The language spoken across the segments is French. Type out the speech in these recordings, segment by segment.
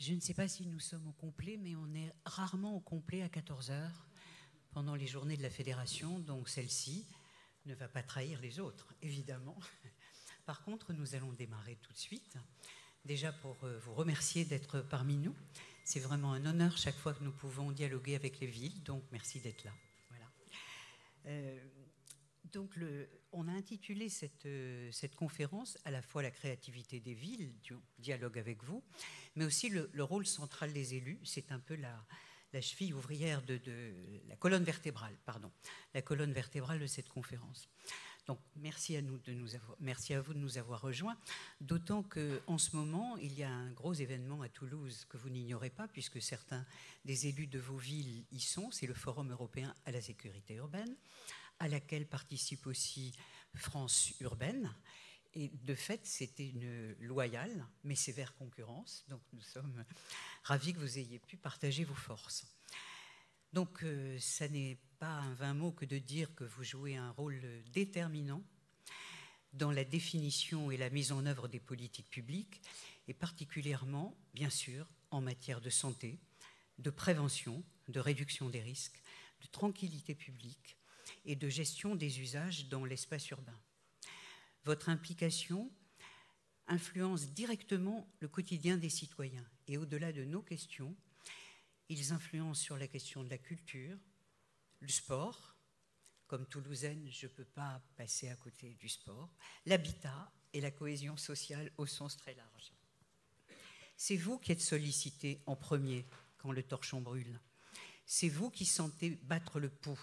Je ne sais pas si nous sommes au complet, mais on est rarement au complet à 14 heures pendant les journées de la Fédération, donc celle-ci ne va pas trahir les autres, évidemment. Par contre, nous allons démarrer tout de suite. Déjà pour vous remercier d'être parmi nous. C'est vraiment un honneur chaque fois que nous pouvons dialoguer avec les villes, donc merci d'être là. Voilà. Donc on a intitulé cette conférence à la fois la créativité des villes, du dialogue avec vous, mais aussi le rôle central des élus. C'est un peu la cheville ouvrière la colonne vertébrale, pardon, la colonne vertébrale de cette conférence. Donc merci à vous de nous avoir rejoints, d'autant qu'en ce moment, il y a un gros événement à Toulouse que vous n'ignorez pas, puisque certains des élus de vos villes y sont. C'est le Forum européen à la sécurité urbaine, à laquelle participe aussi France Urbaine. Et de fait, c'était une loyale mais sévère concurrence. Donc nous sommes ravis que vous ayez pu partager vos forces. Donc ça n'est pas un vain mot que de dire que vous jouez un rôle déterminant dans la définition et la mise en œuvre des politiques publiques, et particulièrement, bien sûr, en matière de santé, de prévention, de réduction des risques, de tranquillité publique et de gestion des usages dans l'espace urbain. Votre implication influence directement le quotidien des citoyens. Et au-delà de nos questions, ils influencent sur la question de la culture, le sport. Comme Toulousaine, je ne peux pas passer à côté du sport, l'habitat et la cohésion sociale au sens très large. C'est vous qui êtes sollicité en premier quand le torchon brûle. C'est vous qui sentez battre le pouls.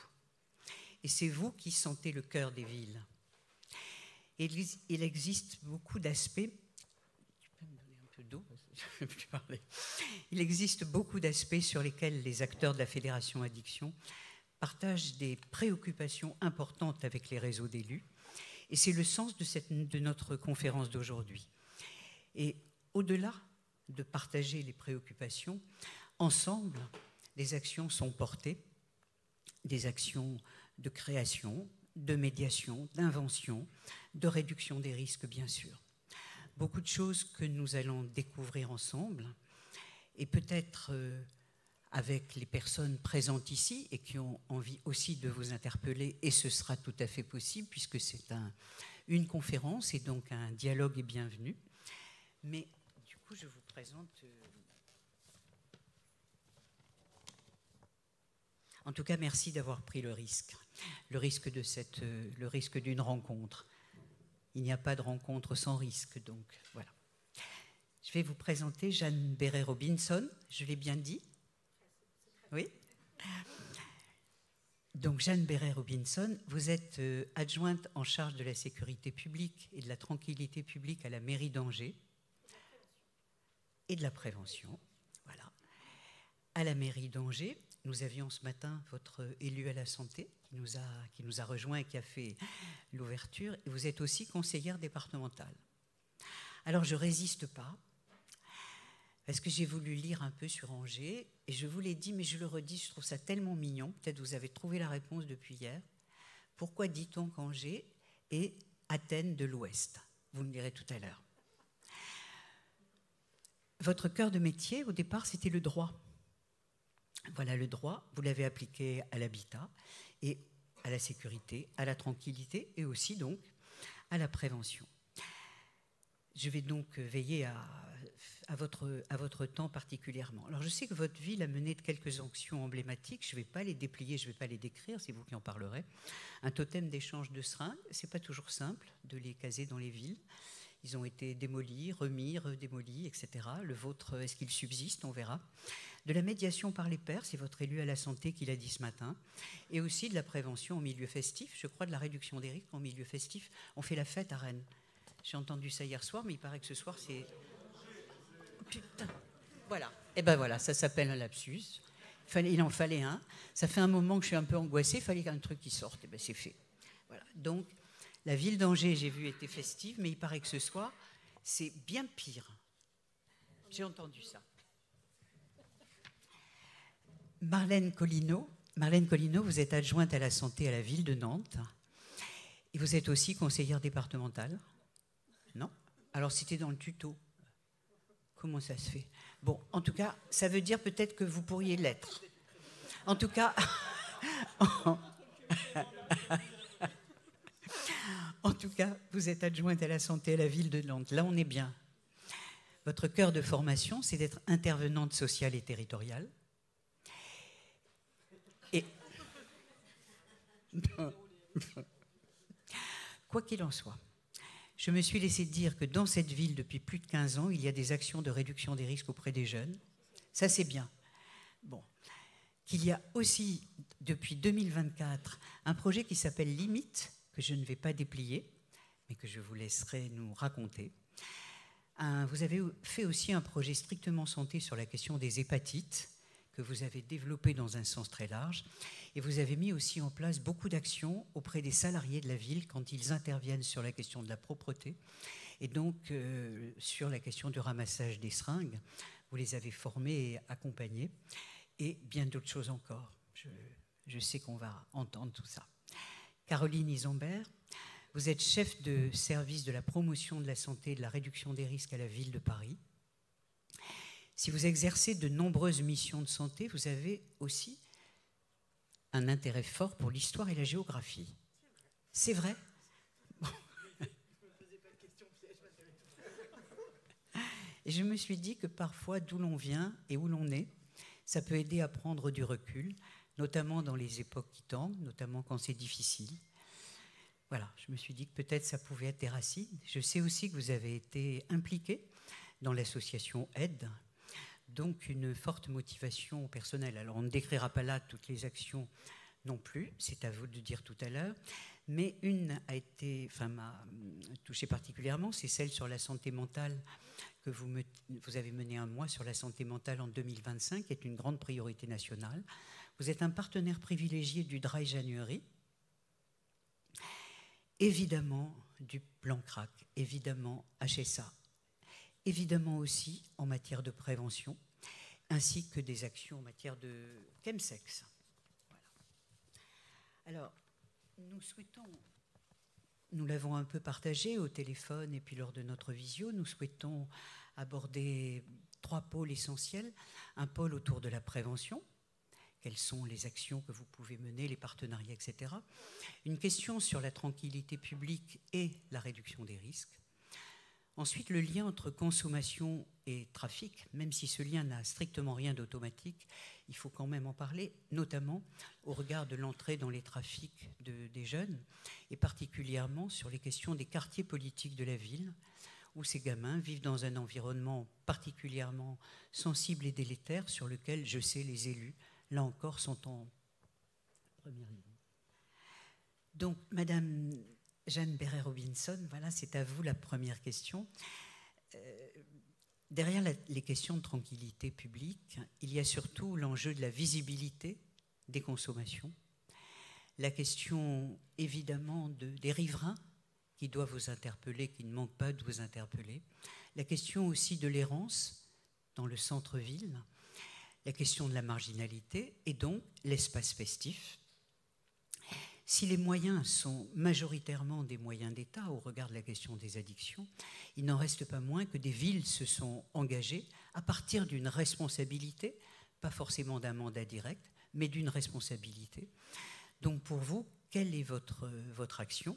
Et c'est vous qui sentez le cœur des villes. Il existe beaucoup d'aspects. Tu peux me donner un peu d'eau parce que je ne peux plus parler. Il existe beaucoup d'aspects sur lesquels les acteurs de la Fédération Addiction partagent des préoccupations importantes avec les réseaux d'élus. Et c'est le sens de notre conférence d'aujourd'hui. Et au-delà de partager les préoccupations, ensemble, des actions sont portées, des actions de création, de médiation, d'invention, de réduction des risques, bien sûr. Beaucoup de choses que nous allons découvrir ensemble, et peut-être avec les personnes présentes ici et qui ont envie aussi de vous interpeller, et ce sera tout à fait possible puisque c'est une conférence et donc un dialogue est bienvenu. Mais du coup, je vous présente... En tout cas, merci d'avoir pris le risque d'une rencontre. Il n'y a pas de rencontre sans risque, donc voilà. Je vais vous présenter Jeanne Béret-Robinson, je l'ai bien dit? Oui. Donc Jeanne Béret-Robinson, vous êtes adjointe en charge de la sécurité publique et de la tranquillité publique à la mairie d'Angers et de la prévention, voilà. À la mairie d'Angers, nous avions ce matin votre élu à la santé qui nous a rejoint et qui a fait l'ouverture. Et vous êtes aussi conseillère départementale. Alors je ne résiste pas, parce que j'ai voulu lire un peu sur Angers, et je vous l'ai dit, mais je le redis, je trouve ça tellement mignon. Peut-être vous avez trouvé la réponse depuis hier. Pourquoi dit-on qu'Angers est Athènes de l'Ouest? Vous me direz tout à l'heure. Votre cœur de métier, au départ, c'était le droit. Voilà, le droit, vous l'avez appliqué à l'habitat et à la sécurité, à la tranquillité et aussi donc à la prévention. Je vais donc veiller à votre temps particulièrement. Alors je sais que votre ville a mené de quelques actions emblématiques, je ne vais pas les déplier, je ne vais pas les décrire, c'est vous qui en parlerez. Un totem d'échange de seringues, ce n'est pas toujours simple de les caser dans les villes. Ils ont été démolis, remis, redémolis, etc. Le vôtre, est-ce qu'il subsiste? On verra. De la médiation par les pairs, c'est votre élu à la santé qui l'a dit ce matin, et aussi de la prévention en milieu festif, je crois de la réduction des risques en milieu festif. On fait la fête à Rennes. J'ai entendu ça hier soir, mais il paraît que ce soir c'est... Putain. Voilà. Et ben voilà, ça s'appelle un lapsus. Il en fallait un. Ça fait un moment que je suis un peu angoissée, il fallait qu'un truc qui sorte, et ben c'est fait. Voilà. Donc, la ville d'Angers, j'ai vu, était festive, mais il paraît que ce soir, c'est bien pire. J'ai entendu ça. Marlène Collineau, vous êtes adjointe à la santé à la ville de Nantes. Et vous êtes aussi conseillère départementale? Non? Alors, c'était dans le tuto. Comment ça se fait? Bon, en tout cas, ça veut dire peut-être que vous pourriez l'être. En tout cas, en tout cas, vous êtes adjointe à la santé à la ville de Nantes. Là, on est bien. Votre cœur de formation, c'est d'être intervenante sociale et territoriale. Et quoi qu'il en soit, je me suis laissé dire que dans cette ville, depuis plus de 15 ans, il y a des actions de réduction des risques auprès des jeunes. Ça, c'est bien. Bon. Qu'il y a aussi, depuis 2024, un projet qui s'appelle Limite, que je ne vais pas déplier, mais que je vous laisserai nous raconter. Vous avez fait aussi un projet strictement santé sur la question des hépatites, que vous avez développé dans un sens très large. Et vous avez mis aussi en place beaucoup d'actions auprès des salariés de la ville quand ils interviennent sur la question de la propreté et donc sur la question du ramassage des seringues. Vous les avez formés et accompagnés et bien d'autres choses encore. Je sais qu'on va entendre tout ça. Caroline Isambert, vous êtes chef de service de la promotion de la santé et de la réduction des risques à la ville de Paris. Si vous exercez de nombreuses missions de santé, vous avez aussi un intérêt fort pour l'histoire et la géographie. C'est vrai? Bon. Et je me suis dit que parfois, d'où l'on vient et où l'on est, ça peut aider à prendre du recul, notamment dans les époques qui tendent, notamment quand c'est difficile. Voilà, je me suis dit que peut-être ça pouvait être des racines. Je sais aussi que vous avez été impliqué dans l'association Aide, donc une forte motivation personnelle. Alors on ne décrira pas là toutes les actions non plus, c'est à vous de dire tout à l'heure, mais une m'a touchée particulièrement, c'est celle sur la santé mentale que vous avez mené un mois sur la santé mentale en 2025, qui est une grande priorité nationale. Vous êtes un partenaire privilégié du Dry January, évidemment du plan CRAC, évidemment HSA, évidemment aussi en matière de prévention, ainsi que des actions en matière de chemsex. Voilà. Alors, nous l'avons un peu partagé au téléphone et puis lors de notre visio, nous souhaitons aborder 3 pôles essentiels. Un pôle autour de la prévention, quelles sont les actions que vous pouvez mener, les partenariats, etc. Une question sur la tranquillité publique et la réduction des risques. Ensuite, le lien entre consommation et trafic, même si ce lien n'a strictement rien d'automatique, il faut quand même en parler, notamment au regard de l'entrée dans les trafics des jeunes, et particulièrement sur les questions des quartiers politiques de la ville, où ces gamins vivent dans un environnement particulièrement sensible et délétère, sur lequel, je sais, les élus, là encore, sont en première ligne. Donc, Madame Jeanne Béret-Robinson, voilà, c'est à vous la première question. Derrière les questions de tranquillité publique, il y a surtout l'enjeu de la visibilité des consommations, la question évidemment des riverains qui doivent vous interpeller, qui ne manquent pas de vous interpeller, la question aussi de l'errance dans le centre-ville, la question de la marginalité et donc l'espace festif. Si les moyens sont majoritairement des moyens d'État au regard de la question des addictions, il n'en reste pas moins que des villes se sont engagées à partir d'une responsabilité, pas forcément d'un mandat direct, mais d'une responsabilité. Donc pour vous, quelle est votre action?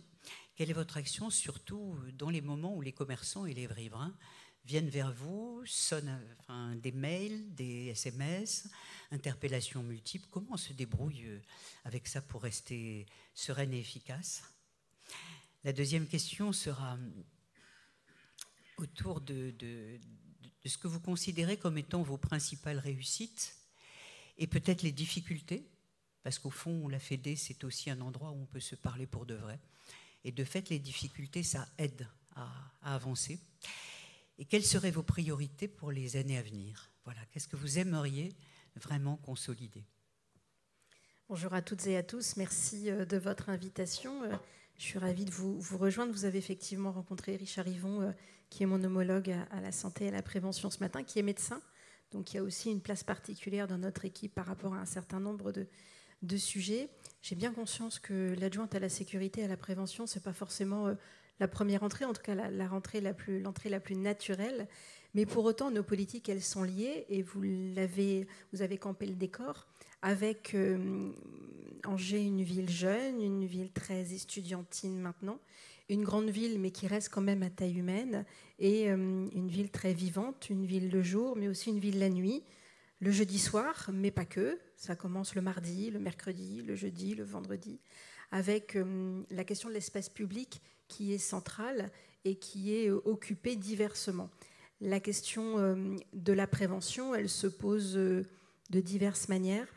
Quelle est votre action surtout dans les moments où les commerçants et les riverains viennent vers vous, sonnent des mails, des SMS, interpellations multiples? Comment on se débrouille avec ça pour rester sereine et efficace? La deuxième question sera autour de ce que vous considérez comme étant vos principales réussites et peut-être les difficultés, parce qu'au fond, la Fédé, c'est aussi un endroit où on peut se parler pour de vrai. Et de fait, les difficultés, ça aide à avancer. Et quelles seraient vos priorités pour les années à venir? Voilà, qu'est-ce que vous aimeriez vraiment consolider? Bonjour à toutes et à tous, merci de votre invitation. Je suis ravie de vous rejoindre. Vous avez effectivement rencontré Richard Yvon, qui est mon homologue à la santé et à la prévention ce matin, qui est médecin. Donc il y a aussi une place particulière dans notre équipe par rapport à un certain nombre de sujets. J'ai bien conscience que l'adjointe à la sécurité et à la prévention, ce n'est pas forcément la première entrée, en tout cas l'entrée la plus naturelle. Mais pour autant, nos politiques, elles sont liées, et vous avez campé le décor, avec Angers, une ville jeune, une ville très estudiantine maintenant, une grande ville, mais qui reste quand même à taille humaine, et une ville très vivante, une ville le jour, mais aussi une ville la nuit, le jeudi soir, mais pas que. Ça commence le mardi, le mercredi, le jeudi, le vendredi, avec la question de l'espace public qui est centrale et qui est occupée diversement. La question de la prévention, elle se pose de diverses manières.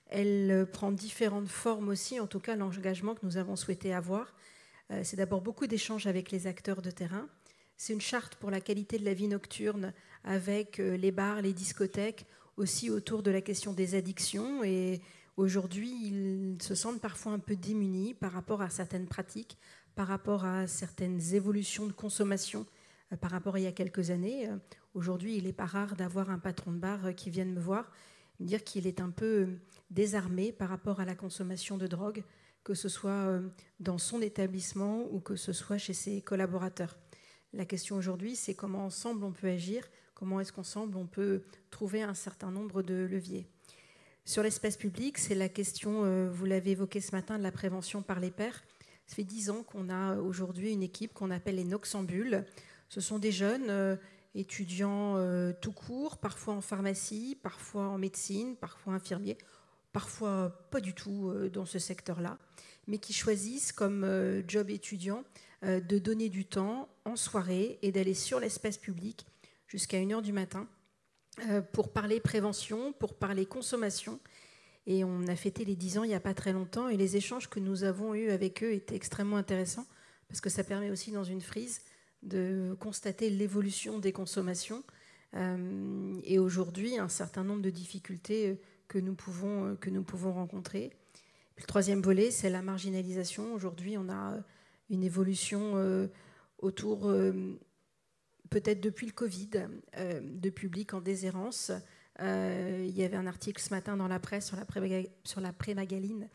Elle prend différentes formes aussi, en tout cas l'engagement que nous avons souhaité avoir. C'est d'abord beaucoup d'échanges avec les acteurs de terrain. C'est une charte pour la qualité de la vie nocturne avec les bars, les discothèques, aussi autour de la question des addictions. Et aujourd'hui, ils se sentent parfois un peu démunis par rapport à certaines pratiques, par rapport à certaines évolutions de consommation par rapport à il y a quelques années. Aujourd'hui, il n'est pas rare d'avoir un patron de bar qui vienne me voir, me dire qu'il est un peu désarmé par rapport à la consommation de drogue, que ce soit dans son établissement ou que ce soit chez ses collaborateurs. La question aujourd'hui, c'est comment ensemble on peut agir, comment est-ce qu'ensemble on peut trouver un certain nombre de leviers. Sur l'espace public, c'est la question, vous l'avez évoqué ce matin, de la prévention par les pairs. Ça fait 10 ans qu'on a aujourd'hui une équipe qu'on appelle les Noxambules. Ce sont des jeunes étudiants tout court, parfois en pharmacie, parfois en médecine, parfois infirmiers, parfois pas du tout dans ce secteur-là, mais qui choisissent comme job étudiant de donner du temps en soirée et d'aller sur l'espace public jusqu'à 1h du matin pour parler prévention, pour parler consommation. Et on a fêté les 10 ans il n'y a pas très longtemps, et les échanges que nous avons eus avec eux étaient extrêmement intéressants, parce que ça permet aussi dans une frise de constater l'évolution des consommations et aujourd'hui un certain nombre de difficultés que nous pouvons rencontrer. Le troisième volet, c'est la marginalisation. Aujourd'hui, on a une évolution autour, peut-être depuis le Covid, de public en déshérence. Il y avait un article ce matin dans la presse sur la prégabaline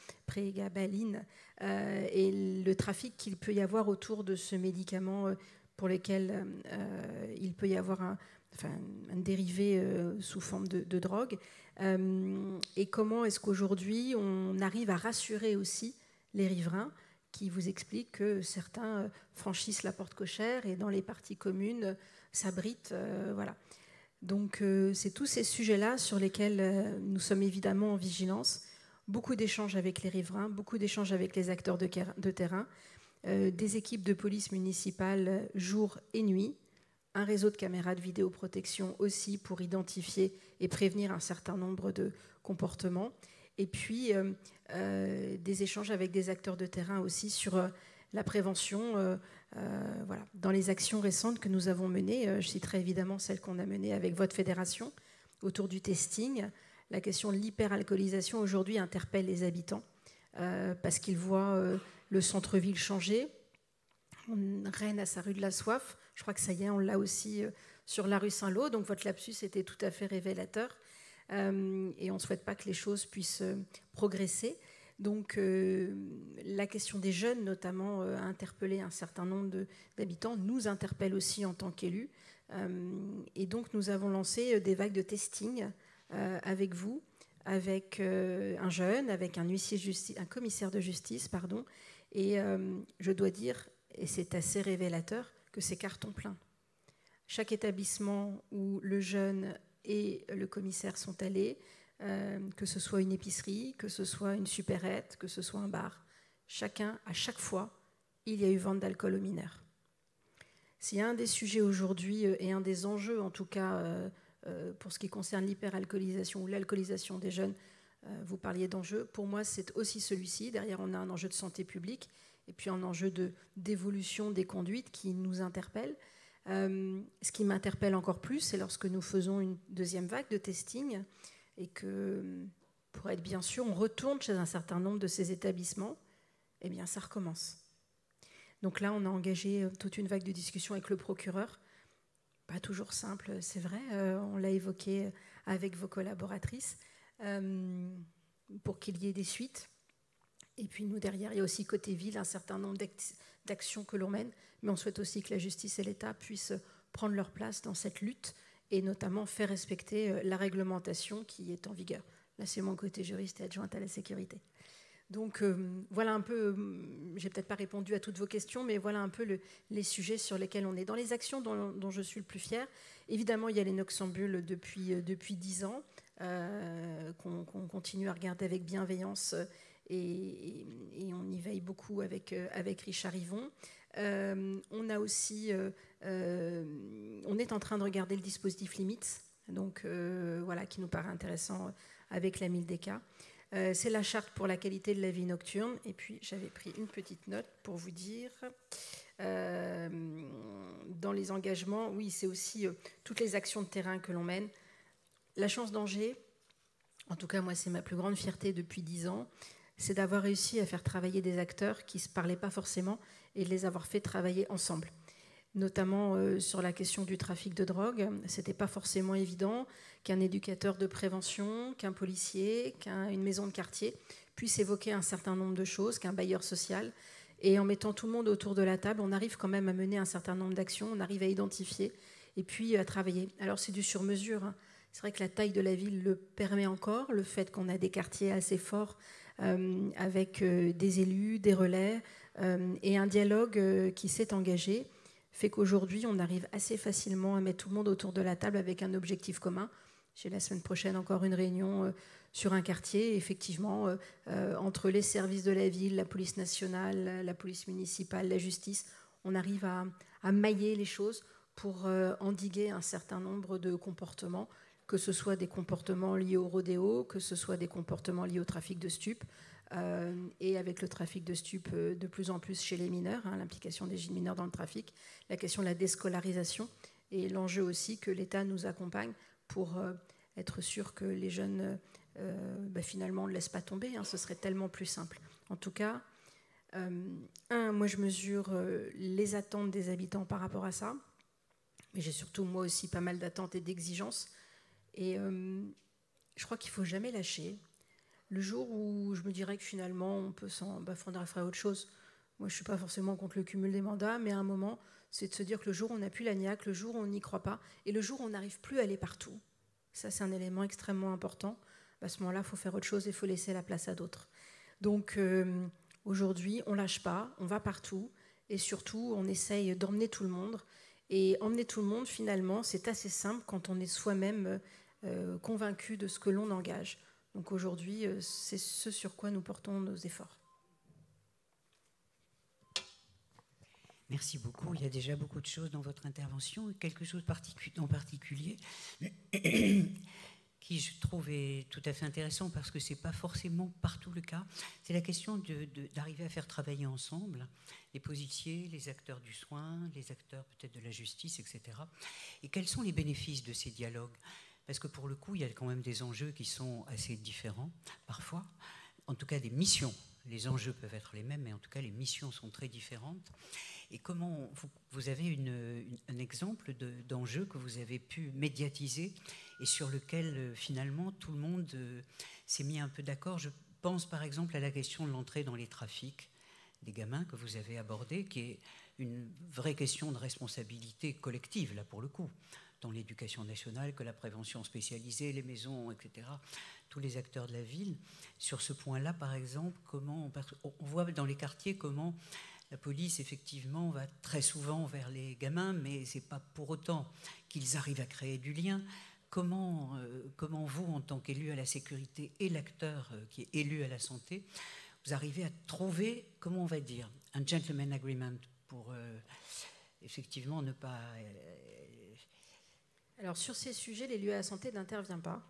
et le trafic qu'il peut y avoir autour de ce médicament pour lequel il peut y avoir un dérivé sous forme de drogue. Et comment est-ce qu'aujourd'hui on arrive à rassurer aussi les riverains qui vous expliquent que certains franchissent la porte cochère et dans les parties communes s'abritent. Voilà. Donc c'est tous ces sujets-là sur lesquels nous sommes évidemment en vigilance. Beaucoup d'échanges avec les riverains, beaucoup d'échanges avec les acteurs de terrain, des équipes de police municipale jour et nuit, un réseau de caméras de vidéoprotection aussi pour identifier et prévenir un certain nombre de comportements, et puis des échanges avec des acteurs de terrain aussi sur la prévention. Voilà. Dans les actions récentes que nous avons menées, je citerai évidemment celle qu'on a menée avec votre fédération autour du testing. La question de l'hyperalcoolisation aujourd'hui interpelle les habitants parce qu'ils voient le centre-ville changer. Rennes a sa rue de la soif. Je crois que ça y est, on l'a aussi sur la rue Saint-Lô. Donc votre lapsus était tout à fait révélateur. Et on ne souhaite pas que les choses puissent progresser. Donc la question des jeunes, notamment, a interpellé un certain nombre d'habitants, nous interpelle aussi en tant qu'élus. Et donc nous avons lancé des vagues de testing avec vous, avec un jeune, avec un commissaire de justice, pardon. Et je dois dire, et c'est assez révélateur, que c'est carton plein. Chaque établissement où le jeune et le commissaire sont allés, que ce soit une épicerie, que ce soit une supérette, que ce soit un bar, à chaque fois, il y a eu vente d'alcool aux mineurs. S'il y a un des sujets aujourd'hui et un des enjeux, en tout cas, pour ce qui concerne l'hyperalcoolisation ou l'alcoolisation des jeunes, vous parliez d'enjeux, pour moi c'est aussi celui-ci. Derrière on a un enjeu de santé publique et puis un enjeu d'évolution des conduites qui nous interpelle. Ce qui m'interpelle encore plus, c'est lorsque nous faisons une deuxième vague de testing et que, pour être bien sûr, on retourne chez un certain nombre de ces établissements, eh bien ça recommence. Donc là on a engagé toute une vague de discussion avec le procureur. Pas toujours simple, c'est vrai, on l'a évoqué avec vos collaboratrices, pour qu'il y ait des suites. Et puis nous, derrière, il y a aussi côté ville un certain nombre d'actions que l'on mène, mais on souhaite aussi que la justice et l'État puissent prendre leur place dans cette lutte et notamment faire respecter la réglementation qui est en vigueur. Là, c'est mon côté juriste et adjointe à la sécurité. Donc voilà un peu, j'ai peut-être pas répondu à toutes vos questions, mais voilà un peu les sujets sur lesquels on est. Dans les actions dont je suis le plus fière, évidemment il y a les Noxambules depuis 10 ans, qu'on continue à regarder avec bienveillance et on y veille beaucoup avec Richard Yvon. On a aussi, on est en train de regarder le dispositif Limits, donc voilà, qui nous paraît intéressant avec la MILDECA. C'est la charte pour la qualité de la vie nocturne. Et puis, j'avais pris une petite note pour vous dire, dans les engagements, oui, c'est aussi toutes les actions de terrain que l'on mène. La chance d'Angers, en tout cas, moi, c'est ma plus grande fierté depuis 10 ans, c'est d'avoir réussi à faire travailler des acteurs qui ne se parlaient pas forcément et de les avoir fait travailler ensemble. Notamment sur la question du trafic de drogue. Ce n'était pas forcément évident qu'un éducateur de prévention, qu'un policier, qu'une maison de quartier puisse évoquer un certain nombre de choses, qu'un bailleur social. Et en mettant tout le monde autour de la table, on arrive quand même à mener un certain nombre d'actions, on arrive à identifier et puis à travailler. Alors c'est du sur-mesure, hein. C'est vrai que la taille de la ville le permet encore, le fait qu'on a des quartiers assez forts avec des élus, des relais et un dialogue qui s'est engagé fait qu'aujourd'hui, on arrive assez facilement à mettre tout le monde autour de la table avec un objectif commun. J'ai la semaine prochaine encore une réunion sur un quartier, effectivement, entre les services de la ville, la police nationale, la police municipale, la justice, on arrive à mailler les choses pour endiguer un certain nombre de comportements, que ce soit des comportements liés au rodéo, que ce soit des comportements liés au trafic de stupes, et avec le trafic de stupes de plus en plus chez les mineurs, hein, l'implication des jeunes mineurs dans le trafic, la question de la déscolarisation et l'enjeu aussi que l'État nous accompagne pour être sûr que les jeunes, finalement, ne laissent pas tomber, hein, ce serait tellement plus simple. En tout cas, moi je mesure les attentes des habitants par rapport à ça, mais j'ai surtout moi aussi pas mal d'attentes et d'exigences, et je crois qu'il ne faut jamais lâcher. Le jour où je me dirais que finalement, on peut faudrait faire autre chose. Moi, je ne suis pas forcément contre le cumul des mandats, mais à un moment, c'est de se dire que le jour où on n'a plus la niaque, le jour où on n'y croit pas, et le jour où on n'arrive plus à aller partout, ça, c'est un élément extrêmement important. À ce moment-là, il faut faire autre chose et il faut laisser la place à d'autres. Donc, aujourd'hui, on ne lâche pas, on va partout, et surtout, on essaye d'emmener tout le monde. Et emmener tout le monde, finalement, c'est assez simple quand on est soi-même convaincu de ce que l'on engage. Donc aujourd'hui, c'est ce sur quoi nous portons nos efforts. Merci beaucoup. Il y a déjà beaucoup de choses dans votre intervention. Quelque chose en particulier qui, je trouve, est tout à fait intéressant parce que ce n'est pas forcément partout le cas. C'est la question d'arriver à faire travailler ensemble les policiers, les acteurs du soin, les acteurs peut-être de la justice, etc. Et quels sont les bénéfices de ces dialogues ? Parce que pour le coup, il y a quand même des enjeux qui sont assez différents, parfois. En tout cas, des missions. Les enjeux peuvent être les mêmes, mais en tout cas, les missions sont très différentes. Et comment vous avez un exemple d'enjeu que vous avez pu médiatiser et sur lequel, finalement, tout le monde s'est mis un peu d'accord. Je pense, par exemple, à la question de l'entrée dans les trafics des gamins que vous avez abordée, qui est une vraie question de responsabilité collective, là, pour le coup, dans l'éducation nationale, que la prévention spécialisée, les maisons, etc., tous les acteurs de la ville. Sur ce point-là, par exemple, on voit dans les quartiers comment la police, effectivement, va très souvent vers les gamins, mais ce n'est pas pour autant qu'ils arrivent à créer du lien. Comment vous, en tant qu'élu à la sécurité et l'acteur qui est élu à la santé, vous arrivez à trouver, comment on va dire, un gentleman agreement pour effectivement ne pas... Alors sur ces sujets, l'élu à la santé n'intervient pas.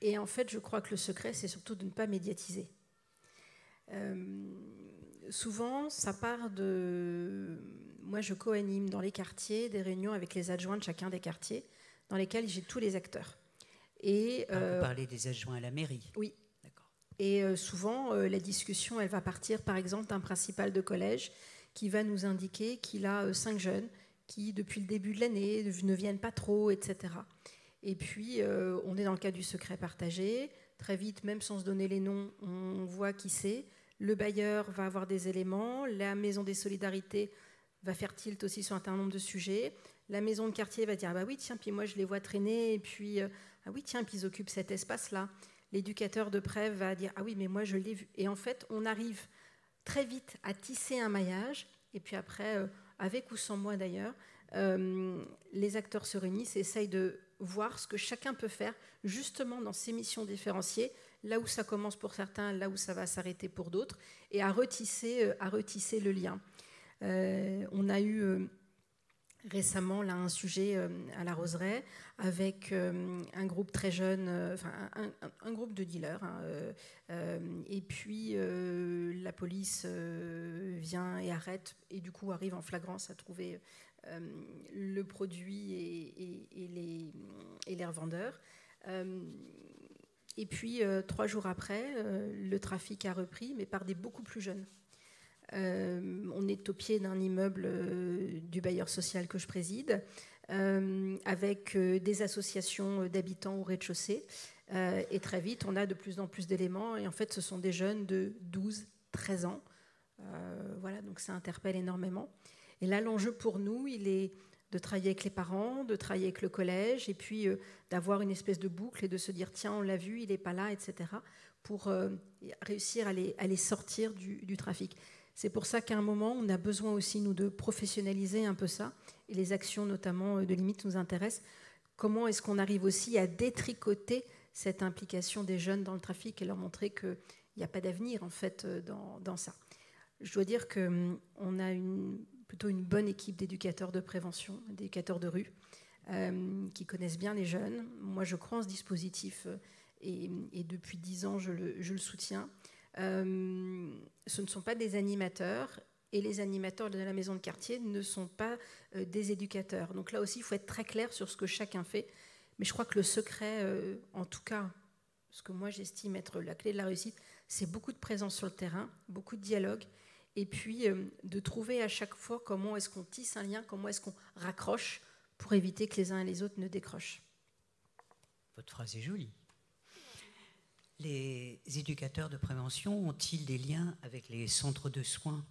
Et en fait, je crois que le secret, c'est surtout de ne pas médiatiser. Souvent, ça part de... Moi, je co-anime dans les quartiers des réunions avec les adjoints de chacun des quartiers, dans lesquels j'ai tous les acteurs. Et, vous parlez des adjoints à la mairie ? Oui. D'accord. Et souvent, la discussion, elle va partir, par exemple, d'un principal de collège qui va nous indiquer qu'il a 5 jeunes qui, depuis le début de l'année, ne viennent pas trop, etc. Et puis, on est dans le cadre du secret partagé. Très vite, même sans se donner les noms, on voit qui c'est. Le bailleur va avoir des éléments. La maison des solidarités va faire tilt aussi sur un certain nombre de sujets. La maison de quartier va dire, ah bah oui, tiens, puis moi je les vois traîner, et puis, ah oui, tiens, puis ils occupent cet espace-là. L'éducateur de près va dire, ah oui, mais moi je l'ai vu. Et en fait, on arrive très vite à tisser un maillage, et puis après, avec ou sans moi d'ailleurs, les acteurs se réunissent et essayent de voir ce que chacun peut faire, justement dans ces missions différenciées, là où ça commence pour certains, là où ça va s'arrêter pour d'autres, et à retisser le lien. On a eu récemment là, un sujet à la Roseraie avec un groupe très jeune, enfin un groupe de dealers, et puis la police vient et arrête, et du coup arrive en flagrance à trouver le produit et les revendeurs. Et puis 3 jours après, le trafic a repris, mais par des beaucoup plus jeunes. On est au pied d'un immeuble du bailleur social que je préside, avec des associations d'habitants au rez-de-chaussée. Et très vite, on a de plus en plus d'éléments. Et en fait, ce sont des jeunes de 12, 13 ans. Voilà, donc ça interpelle énormément. Et là, l'enjeu pour nous, il est de travailler avec les parents, de travailler avec le collège, et puis d'avoir une espèce de boucle et de se dire, tiens, on l'a vu, il n'est pas là, etc., pour réussir à les sortir du trafic. C'est pour ça qu'à un moment, on a besoin aussi, nous, de professionnaliser un peu ça. Et les actions, notamment de Limite, nous intéressent. Comment est-ce qu'on arrive aussi à détricoter cette implication des jeunes dans le trafic et leur montrer qu'il n'y a pas d'avenir, en fait, dans ça. Je dois dire qu'on a plutôt une bonne équipe d'éducateurs de prévention, d'éducateurs de rue, qui connaissent bien les jeunes. Moi, je crois en ce dispositif et depuis 10 ans, je le soutiens. Ce ne sont pas des animateurs, et les animateurs de la maison de quartier ne sont pas des éducateurs. Donc là aussi, il faut être très clair sur ce que chacun fait. Mais je crois que le secret, en tout cas, ce que moi j'estime être la clé de la réussite, c'est beaucoup de présence sur le terrain, beaucoup de dialogue, et puis de trouver à chaque fois comment est-ce qu'on tisse un lien, comment est-ce qu'on raccroche pour éviter que les uns et les autres ne décrochent. Votre phrase est jolie. Les éducateurs de prévention ont-ils des liens avec les centres de soins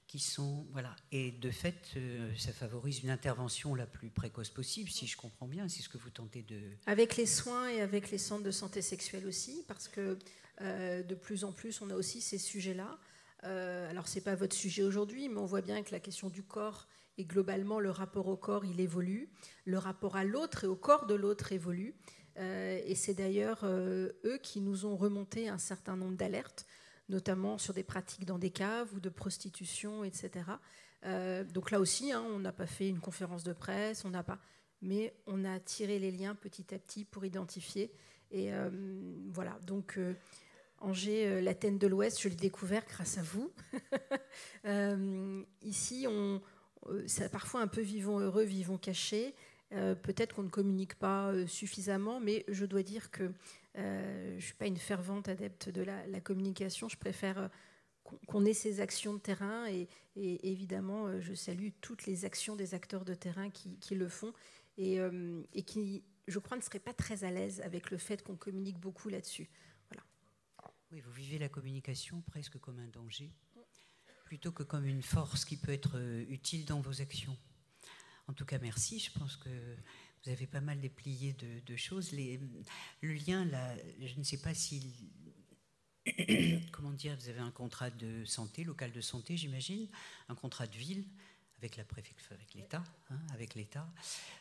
qui sont, voilà, et de fait, ça favorise une intervention la plus précoce possible, si je comprends bien, c'est ce que vous tentez de... Avec les soins et avec les centres de santé sexuelle aussi, parce que de plus en plus, on a aussi ces sujets-là. Alors, ce n'est pas votre sujet aujourd'hui, mais on voit bien que la question du corps et globalement, le rapport au corps, il évolue. Le rapport à l'autre et au corps de l'autre évolue. Et c'est d'ailleurs eux qui nous ont remonté un certain nombre d'alertes, notamment sur des pratiques dans des caves ou de prostitution, etc. Donc là aussi, on n'a pas fait une conférence de presse, mais on a tiré les liens petit à petit pour identifier. Et voilà, donc Angers, l'Athènes de l'Ouest, je l'ai découvert grâce à vous. Ici, c'est parfois un peu vivons heureux, vivons cachés. Peut-être qu'on ne communique pas suffisamment, mais je dois dire que je ne suis pas une fervente adepte de la communication. Je préfère qu'on ait ces actions de terrain et évidemment, je salue toutes les actions des acteurs de terrain qui le font et qui, je crois, ne seraient pas très à l'aise avec le fait qu'on communique beaucoup là-dessus. Voilà. Oui, vous vivez la communication presque comme un danger, plutôt que comme une force qui peut être utile dans vos actions. En tout cas, merci. Je pense que vous avez pas mal déplié de choses. Le lien, là, je ne sais pas si... Comment dire, vous avez un contrat de santé, local de santé, j'imagine, un contrat de ville avec la préfecture, avec l'État, avec l'État.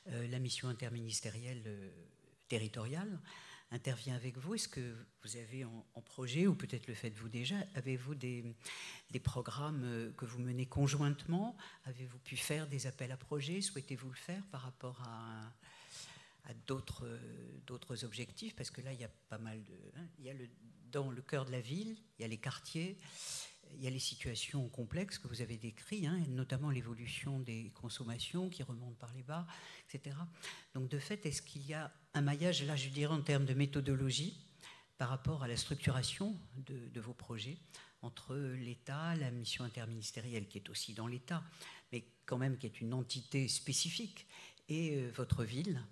La mission interministérielle territoriale intervient avec vous. Est-ce que vous avez en projet, ou peut-être le faites-vous déjà, avez-vous des programmes que vous menez conjointement? Avez-vous pu faire des appels à projets? Souhaitez-vous le faire par rapport à d'autres objectifs? Parce que là, il y a pas mal de... il y a dans le cœur de la ville, il y a les quartiers, il y a les situations complexes que vous avez décrites, notamment l'évolution des consommations qui remontent par les bas, etc. Donc de fait, est-ce qu'il y a un maillage, là je dirais en termes de méthodologie, par rapport à la structuration de vos projets, entre l'État, la mission interministérielle qui est aussi dans l'État, mais quand même qui est une entité spécifique, et votre ville?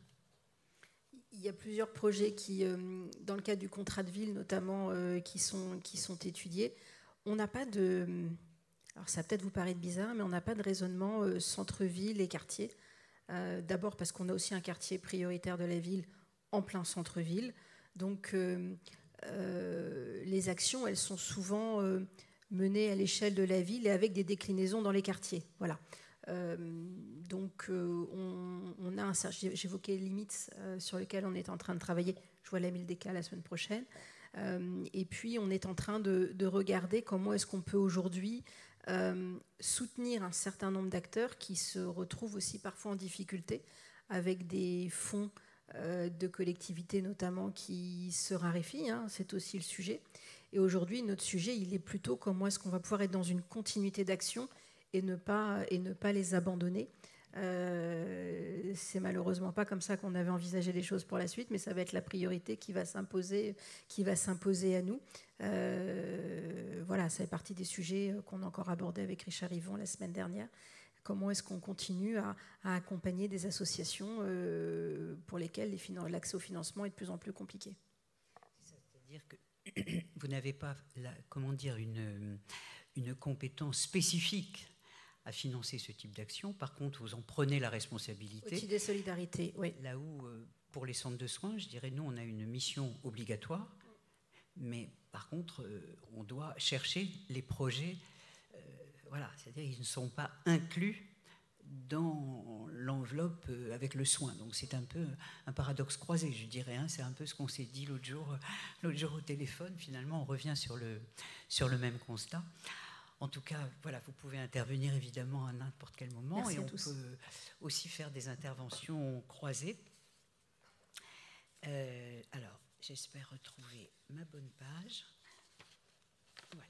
Il y a plusieurs projets qui, dans le cadre du contrat de ville notamment, qui sont étudiés. On n'a pas Alors ça va peut-être vous paraître bizarre, mais on n'a pas de raisonnement centre-ville et quartier. D'abord parce qu'on a aussi un quartier prioritaire de la ville en plein centre-ville. Donc les actions, elles sont souvent menées à l'échelle de la ville et avec des déclinaisons dans les quartiers. Voilà. Donc on a j'évoquais les limites sur lesquelles on est en train de travailler. Je vois la Mildeka la semaine prochaine. Et puis on est en train de regarder comment est-ce qu'on peut aujourd'hui soutenir un certain nombre d'acteurs qui se retrouvent aussi parfois en difficulté avec des fonds de collectivités notamment qui se raréfient, hein, c'est aussi le sujet. Et aujourd'hui, notre sujet, il est plutôt comment est-ce qu'on va pouvoir être dans une continuité d'action et ne pas les abandonner. C'est malheureusement pas comme ça qu'on avait envisagé les choses pour la suite, mais ça va être la priorité qui va s'imposer à nous. Voilà, ça fait partie des sujets qu'on a encore abordés avec Richard Yvon la semaine dernière. Comment est-ce qu'on continue à accompagner des associations pour lesquelles l'accès au financement est de plus en plus compliqué? C'est-à-dire que vous n'avez pas une compétence spécifique à financer ce type d'action. Par contre, vous en prenez la responsabilité. Outil des solidarités, oui. Là où, pour les centres de soins, je dirais, nous, on a une mission obligatoire, mais par contre, on doit chercher les projets. Voilà, c'est-à-dire qu'ils ne sont pas inclus dans l'enveloppe avec le soin. Donc c'est un peu un paradoxe croisé, je dirais. Hein. C'est un peu ce qu'on s'est dit l'autre jour au téléphone. Finalement, on revient sur le même constat. En tout cas, voilà, vous pouvez intervenir évidemment à n'importe quel moment. Merci et on tous. peut aussi faire des interventions croisées. Alors, j'espère retrouver ma bonne page. Voilà.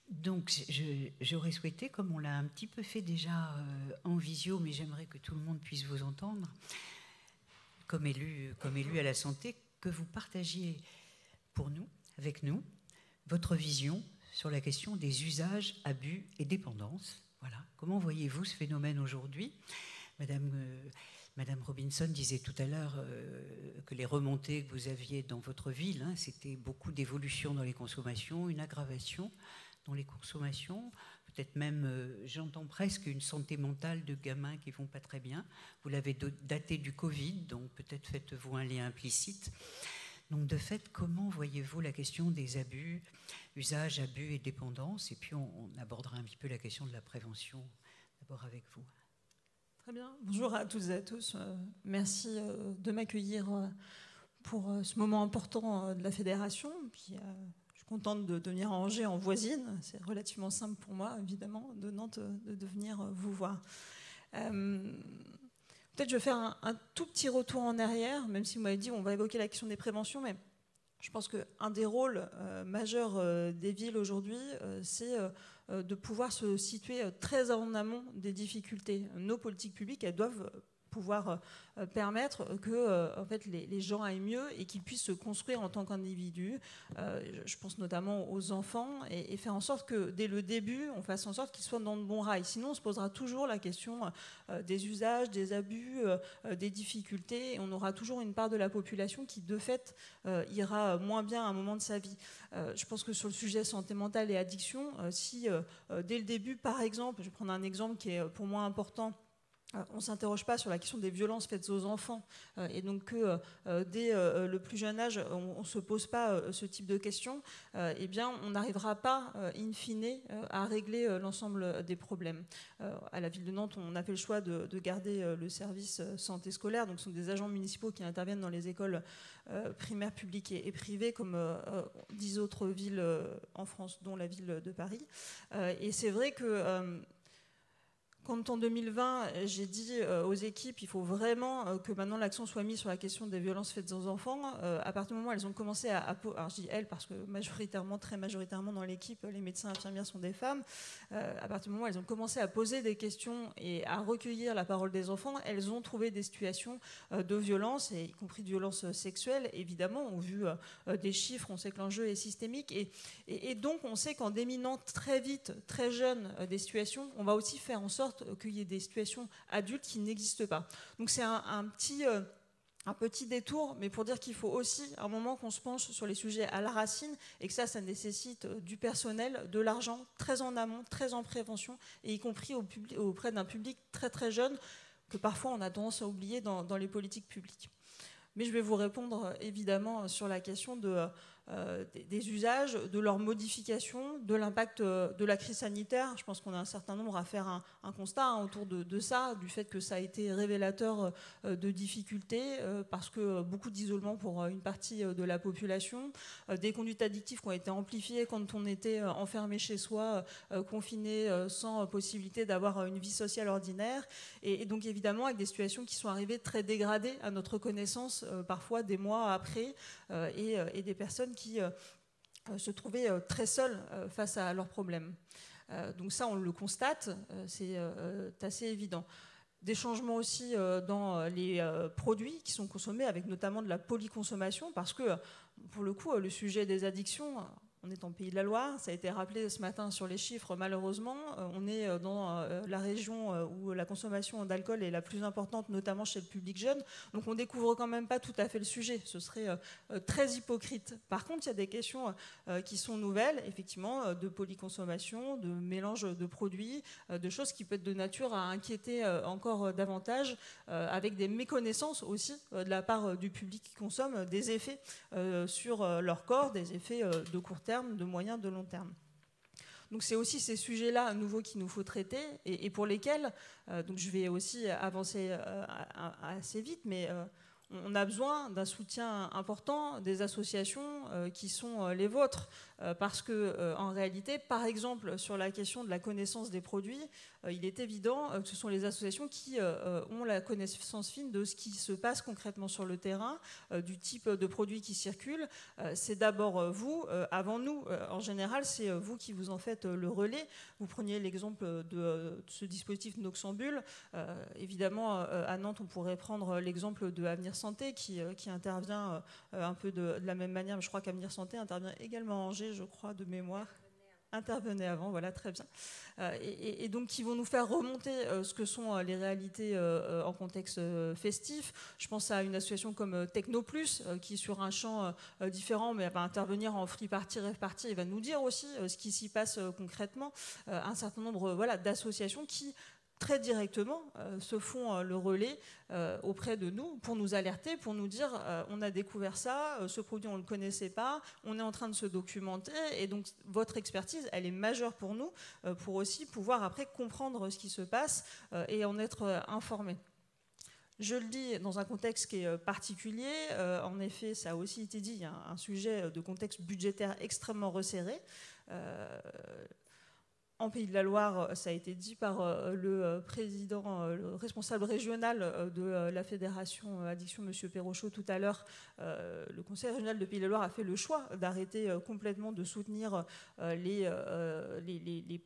Donc, j'aurais souhaité, comme on l'a un petit peu fait déjà en visio, mais j'aimerais que tout le monde puisse vous entendre, comme élu à la santé, que vous partagiez avec nous, votre vision sur la question des usages, abus et dépendances. Voilà. Comment voyez-vous ce phénomène aujourd'hui ? Madame Robinson disait tout à l'heure que les remontées que vous aviez dans votre ville, hein, c'était beaucoup d'évolution dans les consommations, une aggravation dans les consommations, peut-être même, j'entends presque une santé mentale de gamins qui ne vont pas très bien. Vous l'avez daté du Covid, donc peut-être faites-vous un lien implicite. Donc de fait, comment voyez-vous la question des abus, usages, abus et dépendance ? Et puis on abordera un petit peu la question de la prévention, d'abord avec vous. Très bien. Bonjour à toutes et à tous. Merci de m'accueillir pour ce moment important de la fédération. Puis, je suis contente de venir à Angers en voisine. C'est relativement simple pour moi, évidemment, de Nantes, de venir vous voir. Peut-être je vais faire un tout petit retour en arrière, même si vous m'avez dit on va évoquer la question des préventions, mais je pense qu'un des rôles majeurs des villes aujourd'hui, c'est de pouvoir se situer très en amont des difficultés. Nos politiques publiques, elles doivent pouvoir permettre que en fait, les gens aillent mieux et qu'ils puissent se construire en tant qu'individus. Je pense notamment aux enfants et faire en sorte que dès le début, on fasse en sorte qu'ils soient dans de bons rails. Sinon, on se posera toujours la question des usages, des abus, des difficultés. Et on aura toujours une part de la population qui, de fait, ira moins bien à un moment de sa vie. Je pense que sur le sujet santé mentale et addiction, si dès le début, par exemple, je vais prendre un exemple qui est pour moi important, on ne s'interroge pas sur la question des violences faites aux enfants et donc que dès le plus jeune âge, on ne se pose pas ce type de questions, eh bien, on n'arrivera pas, in fine, à régler l'ensemble des problèmes. À la ville de Nantes, on a fait le choix de garder le service santé scolaire, donc ce sont des agents municipaux qui interviennent dans les écoles primaires publiques et privées, comme 10 autres villes en France, dont la ville de Paris. Et c'est vrai que quand en 2020, j'ai dit aux équipes, il faut vraiment que maintenant l'accent soit mis sur la question des violences faites aux enfants, à partir du moment où elles ont commencé alors je dis elles parce que très majoritairement dans l'équipe, les médecins infirmières sont des femmes, à partir du moment où elles ont commencé à poser des questions et à recueillir la parole des enfants, elles ont trouvé des situations de violence, y compris de violence sexuelle, évidemment, on a vu des chiffres, on sait que l'enjeu est systémique, et donc on sait qu'en déminant très vite, très jeune, des situations, on va aussi faire en sorte qu'il y ait des situations adultes qui n'existent pas. Donc c'est un petit un petit détour, mais pour dire qu'il faut aussi un moment qu'on se penche sur les sujets à la racine et que ça nécessite du personnel, de l'argent, très en amont, très en prévention, et y compris auprès d'un public très très jeune que parfois on a tendance à oublier dans les politiques publiques. Mais je vais vous répondre évidemment sur la question des usages, de leur modification, de l'impact de la crise sanitaire. Je pense qu'on a un certain nombre à faire un constat autour de ça, du fait que ça a été révélateur de difficultés, parce que beaucoup d'isolement pour une partie de la population, des conduites addictives qui ont été amplifiées quand on était enfermé chez soi, confiné, sans possibilité d'avoir une vie sociale ordinaire, et donc évidemment avec des situations qui sont arrivées très dégradées à notre connaissance, parfois des mois après, et des personnes qui se trouvaient très seules face à leurs problèmes. Donc ça, on le constate, c'est assez évident. Des changements aussi dans les produits qui sont consommés, avec notamment de la polyconsommation, parce que, pour le coup, le sujet des addictions... On est en Pays de la Loire, ça a été rappelé ce matin sur les chiffres, malheureusement. On est dans la région où la consommation d'alcool est la plus importante, notamment chez le public jeune. Donc on ne découvre quand même pas tout à fait le sujet. Ce serait très hypocrite. Par contre, il y a des questions qui sont nouvelles, effectivement, de polyconsommation, de mélange de produits, de choses qui peuvent être de nature à inquiéter encore davantage, avec des méconnaissances aussi de la part du public qui consomme, des effets sur leur corps, des effets de court terme, de moyen, de long terme. Donc c'est aussi ces sujets-là à nouveau qu'il nous faut traiter et pour lesquels, donc je vais aussi avancer assez vite, mais on a besoin d'un soutien important des associations qui sont les vôtres, parce que en réalité, par exemple, sur la question de la connaissance des produits, il est évident que ce sont les associations qui ont la connaissance fine de ce qui se passe concrètement sur le terrain, du type de produits qui circulent. C'est d'abord vous, avant nous. En général, c'est vous qui vous en faites le relais. Vous preniez l'exemple de ce dispositif Noxambule. Évidemment, à Nantes, on pourrait prendre l'exemple de Avenir Santé qui intervient un peu de la même manière, mais je crois qu'Avenir Santé intervient également à Angers, je crois, de mémoire. Intervenait avant, voilà, très bien. Et donc qui vont nous faire remonter ce que sont les réalités en contexte festif. Je pense à une association comme Technoplus, qui sur un champ différent, mais va intervenir en free party, rave party, et va nous dire aussi ce qui s'y passe concrètement. Un certain nombre d'associations qui très directement se font le relais auprès de nous pour nous alerter, pour nous dire on a découvert ça, ce produit on ne le connaissait pas, on est en train de se documenter, et donc votre expertise elle est majeure pour nous, pour aussi pouvoir après comprendre ce qui se passe et en être informé. Je le dis dans un contexte qui est particulier, en effet ça a aussi été dit, il y a un sujet de contexte budgétaire extrêmement resserré. En Pays de la Loire, ça a été dit par le président, le responsable régional de la Fédération Addiction, M. Perrochot, tout à l'heure. Le Conseil régional de Pays de la Loire a fait le choix d'arrêter complètement de soutenir les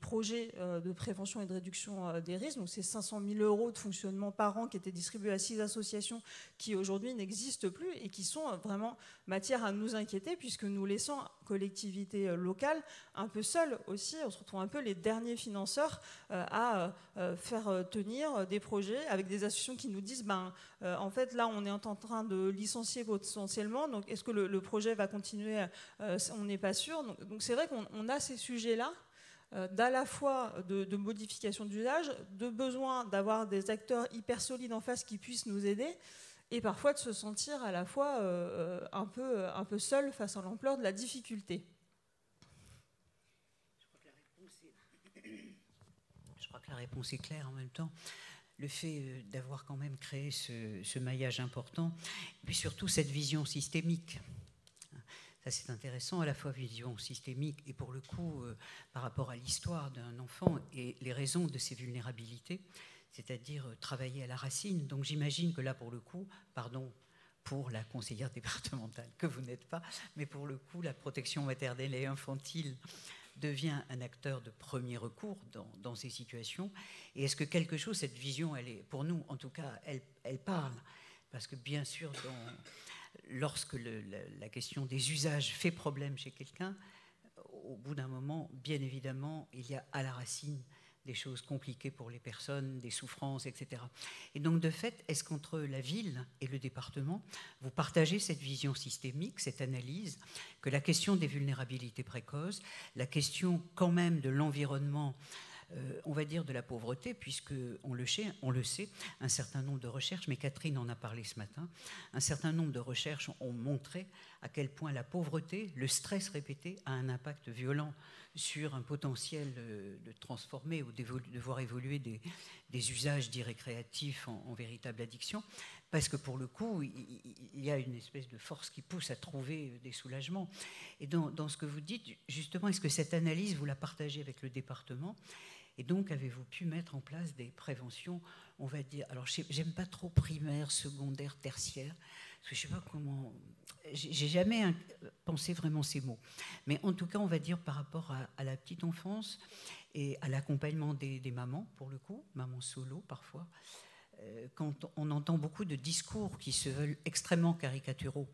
projets de prévention et de réduction des risques. Donc c'est 500 000 € de fonctionnement par an qui étaient distribués à 6 associations qui aujourd'hui n'existent plus et qui sont vraiment matière à nous inquiéter, puisque nous laissons collectivités locales un peu seules aussi. On se retrouve un peu les derniers financeurs à faire tenir des projets avec des associations qui nous disent en fait là on est en train de licencier potentiellement, donc est-ce que le projet va continuer, on n'est pas sûr. Donc c'est vrai qu'on a ces sujets-là d'à la fois de modification d'usage, de besoin d'avoir des acteurs hyper solides en face qui puissent nous aider, et parfois de se sentir à la fois un peu seul face à l'ampleur de la difficulté. Je crois que la réponse est claire en même temps. Le fait d'avoir quand même créé ce maillage important, et puis surtout cette vision systémique. Ça, c'est intéressant, à la fois vision systémique et pour le coup, par rapport à l'histoire d'un enfant et les raisons de ses vulnérabilités, c'est-à-dire travailler à la racine. Donc j'imagine que là, pour le coup, pardon pour la conseillère départementale, que vous n'êtes pas, mais pour le coup, la protection maternelle et infantile devient un acteur de premier recours dans ces situations. Et est-ce que quelque chose, cette vision, elle est, pour nous, en tout cas, elle parle. Parce que bien sûr, lorsque la question des usages fait problème chez quelqu'un, au bout d'un moment, bien évidemment, il y a à la racine des choses compliquées pour les personnes, des souffrances, etc. Et donc, de fait, est-ce qu'entre la ville et le département, vous partagez cette vision systémique, cette analyse, que la question des vulnérabilités précoces, la question quand même de l'environnement, on va dire de la pauvreté, puisque on le sait, un certain nombre de recherches, mais Catherine en a parlé ce matin, un certain nombre de recherches ont montré à quel point la pauvreté, le stress répété, a un impact violent sur un potentiel de transformer ou de voir évoluer des usages dits récréatifs en véritable addiction, parce que pour le coup, il y a une espèce de force qui pousse à trouver des soulagements. Et dans ce que vous dites, justement, est-ce que cette analyse, vous la partagez avec le département ? Et donc, avez-vous pu mettre en place des préventions, on va dire, alors j'aime pas trop primaire, secondaire, tertiaire, parce que je sais pas comment, j'ai jamais pensé vraiment ces mots. Mais en tout cas, on va dire par rapport à la petite enfance et à l'accompagnement des mamans, pour le coup, mamans solo parfois, quand on entend beaucoup de discours qui se veulent extrêmement caricaturaux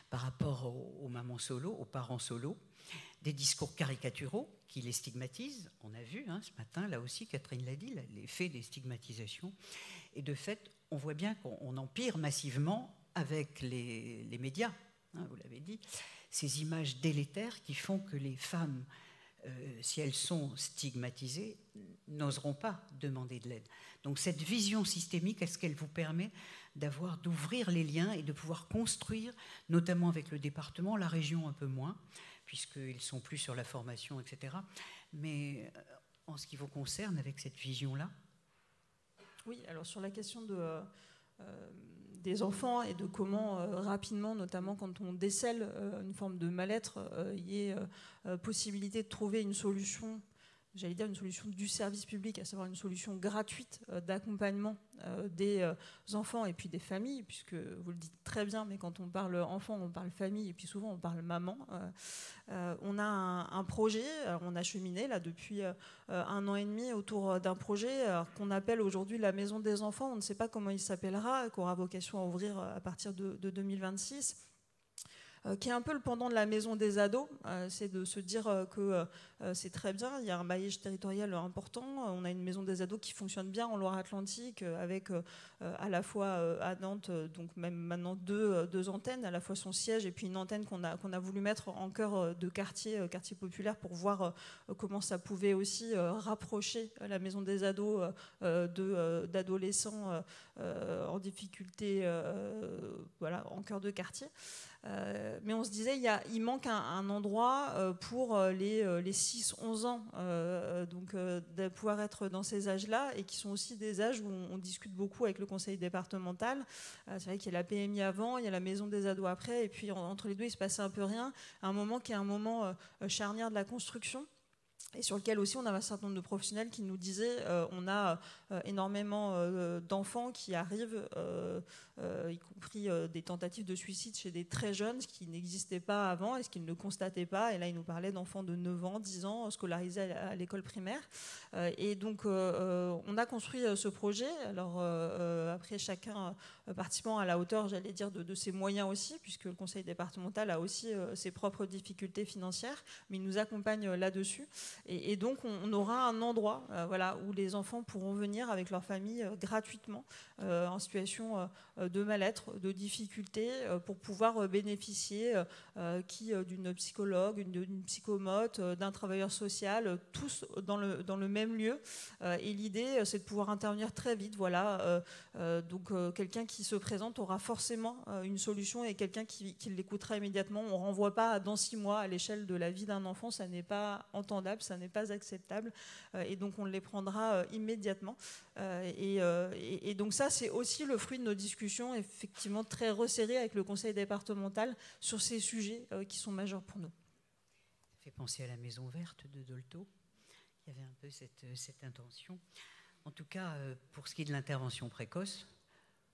par rapport aux mamans solo, aux parents solo, des discours caricaturaux qui les stigmatisent. On a vu ce matin, là aussi, Catherine l'a dit, l'effet des stigmatisations. Et de fait, on voit bien qu'on empire massivement avec les médias, vous l'avez dit, ces images délétères qui font que les femmes, si elles sont stigmatisées, n'oseront pas demander de l'aide. Donc cette vision systémique, est-ce qu'elle vous permet d'ouvrir les liens et de pouvoir construire, notamment avec le département, la région un peu moins, puisqu'ils sont plus sur la formation, etc. Mais en ce qui vous concerne, avec cette vision-là ? Oui, alors sur la question des enfants et de comment rapidement, notamment quand on décèle une forme de mal-être, il y ait possibilité de trouver une solution, j'allais dire une solution du service public, à savoir une solution gratuite d'accompagnement des enfants et puis des familles, puisque vous le dites très bien, mais quand on parle enfant, on parle famille, et puis souvent on parle maman. On a un projet, on a cheminé là depuis 1 an et demi autour d'un projet qu'on appelle aujourd'hui la Maison des enfants. On ne sait pas comment il s'appellera, qui aura vocation à ouvrir à partir de 2026. Qui est un peu le pendant de la maison des ados, c'est de se dire que c'est très bien, il y a un maillage territorial important, on a une maison des ados qui fonctionne bien en Loire-Atlantique, avec à la fois à Nantes, donc même maintenant deux antennes, à la fois son siège et puis une antenne qu'on a voulu mettre en cœur de quartier populaire pour voir comment ça pouvait aussi rapprocher la maison des ados d'adolescents en difficulté, voilà, en cœur de quartier. Mais on se disait il manque un endroit pour les 6-11 ans, donc de pouvoir être dans ces âges-là, et qui sont aussi des âges où on discute beaucoup avec le conseil départemental. C'est vrai qu'il y a la PMI avant, il y a la maison des ados après, et puis entre les deux il se passait un peu rien, un moment qui est un moment charnière de la construction, et sur lequel aussi on avait un certain nombre de professionnels qui nous disaient on a énormément d'enfants qui arrivent, y compris des tentatives de suicide chez des très jeunes, ce qui n'existait pas avant et ce qu'ils ne constataient pas. Et là, ils nous parlaient d'enfants de 9 ans, 10 ans, scolarisés à l'école primaire. Et donc, on a construit ce projet. Alors, après, chacun participant à la hauteur, j'allais dire, de ses moyens aussi, puisque le conseil départemental a aussi ses propres difficultés financières, mais il nous accompagne là-dessus. Et donc, on aura un endroit voilà, où les enfants pourront venir avec leur famille gratuitement en situation de mal-être, de difficulté, pour pouvoir bénéficier d'une psychologue, d'une psychomote, d'un travailleur social, tous dans le même lieu. Et l'idée, c'est de pouvoir intervenir très vite. Voilà. Donc, quelqu'un qui se présente aura forcément une solution et quelqu'un qui l'écoutera immédiatement. On ne renvoie pas dans 6 mois à l'échelle de la vie d'un enfant. Ça n'est pas entendable, ça n'est pas acceptable. Et donc, on les prendra immédiatement. Et donc, ça, c'est aussi le fruit de nos discussions, effectivement, très resserrées avec le conseil départemental sur ces sujets qui sont majeurs pour nous. Ça fait penser à la Maison Verte de Dolto. Il y avait un peu cette intention. En tout cas, pour ce qui est de l'intervention précoce,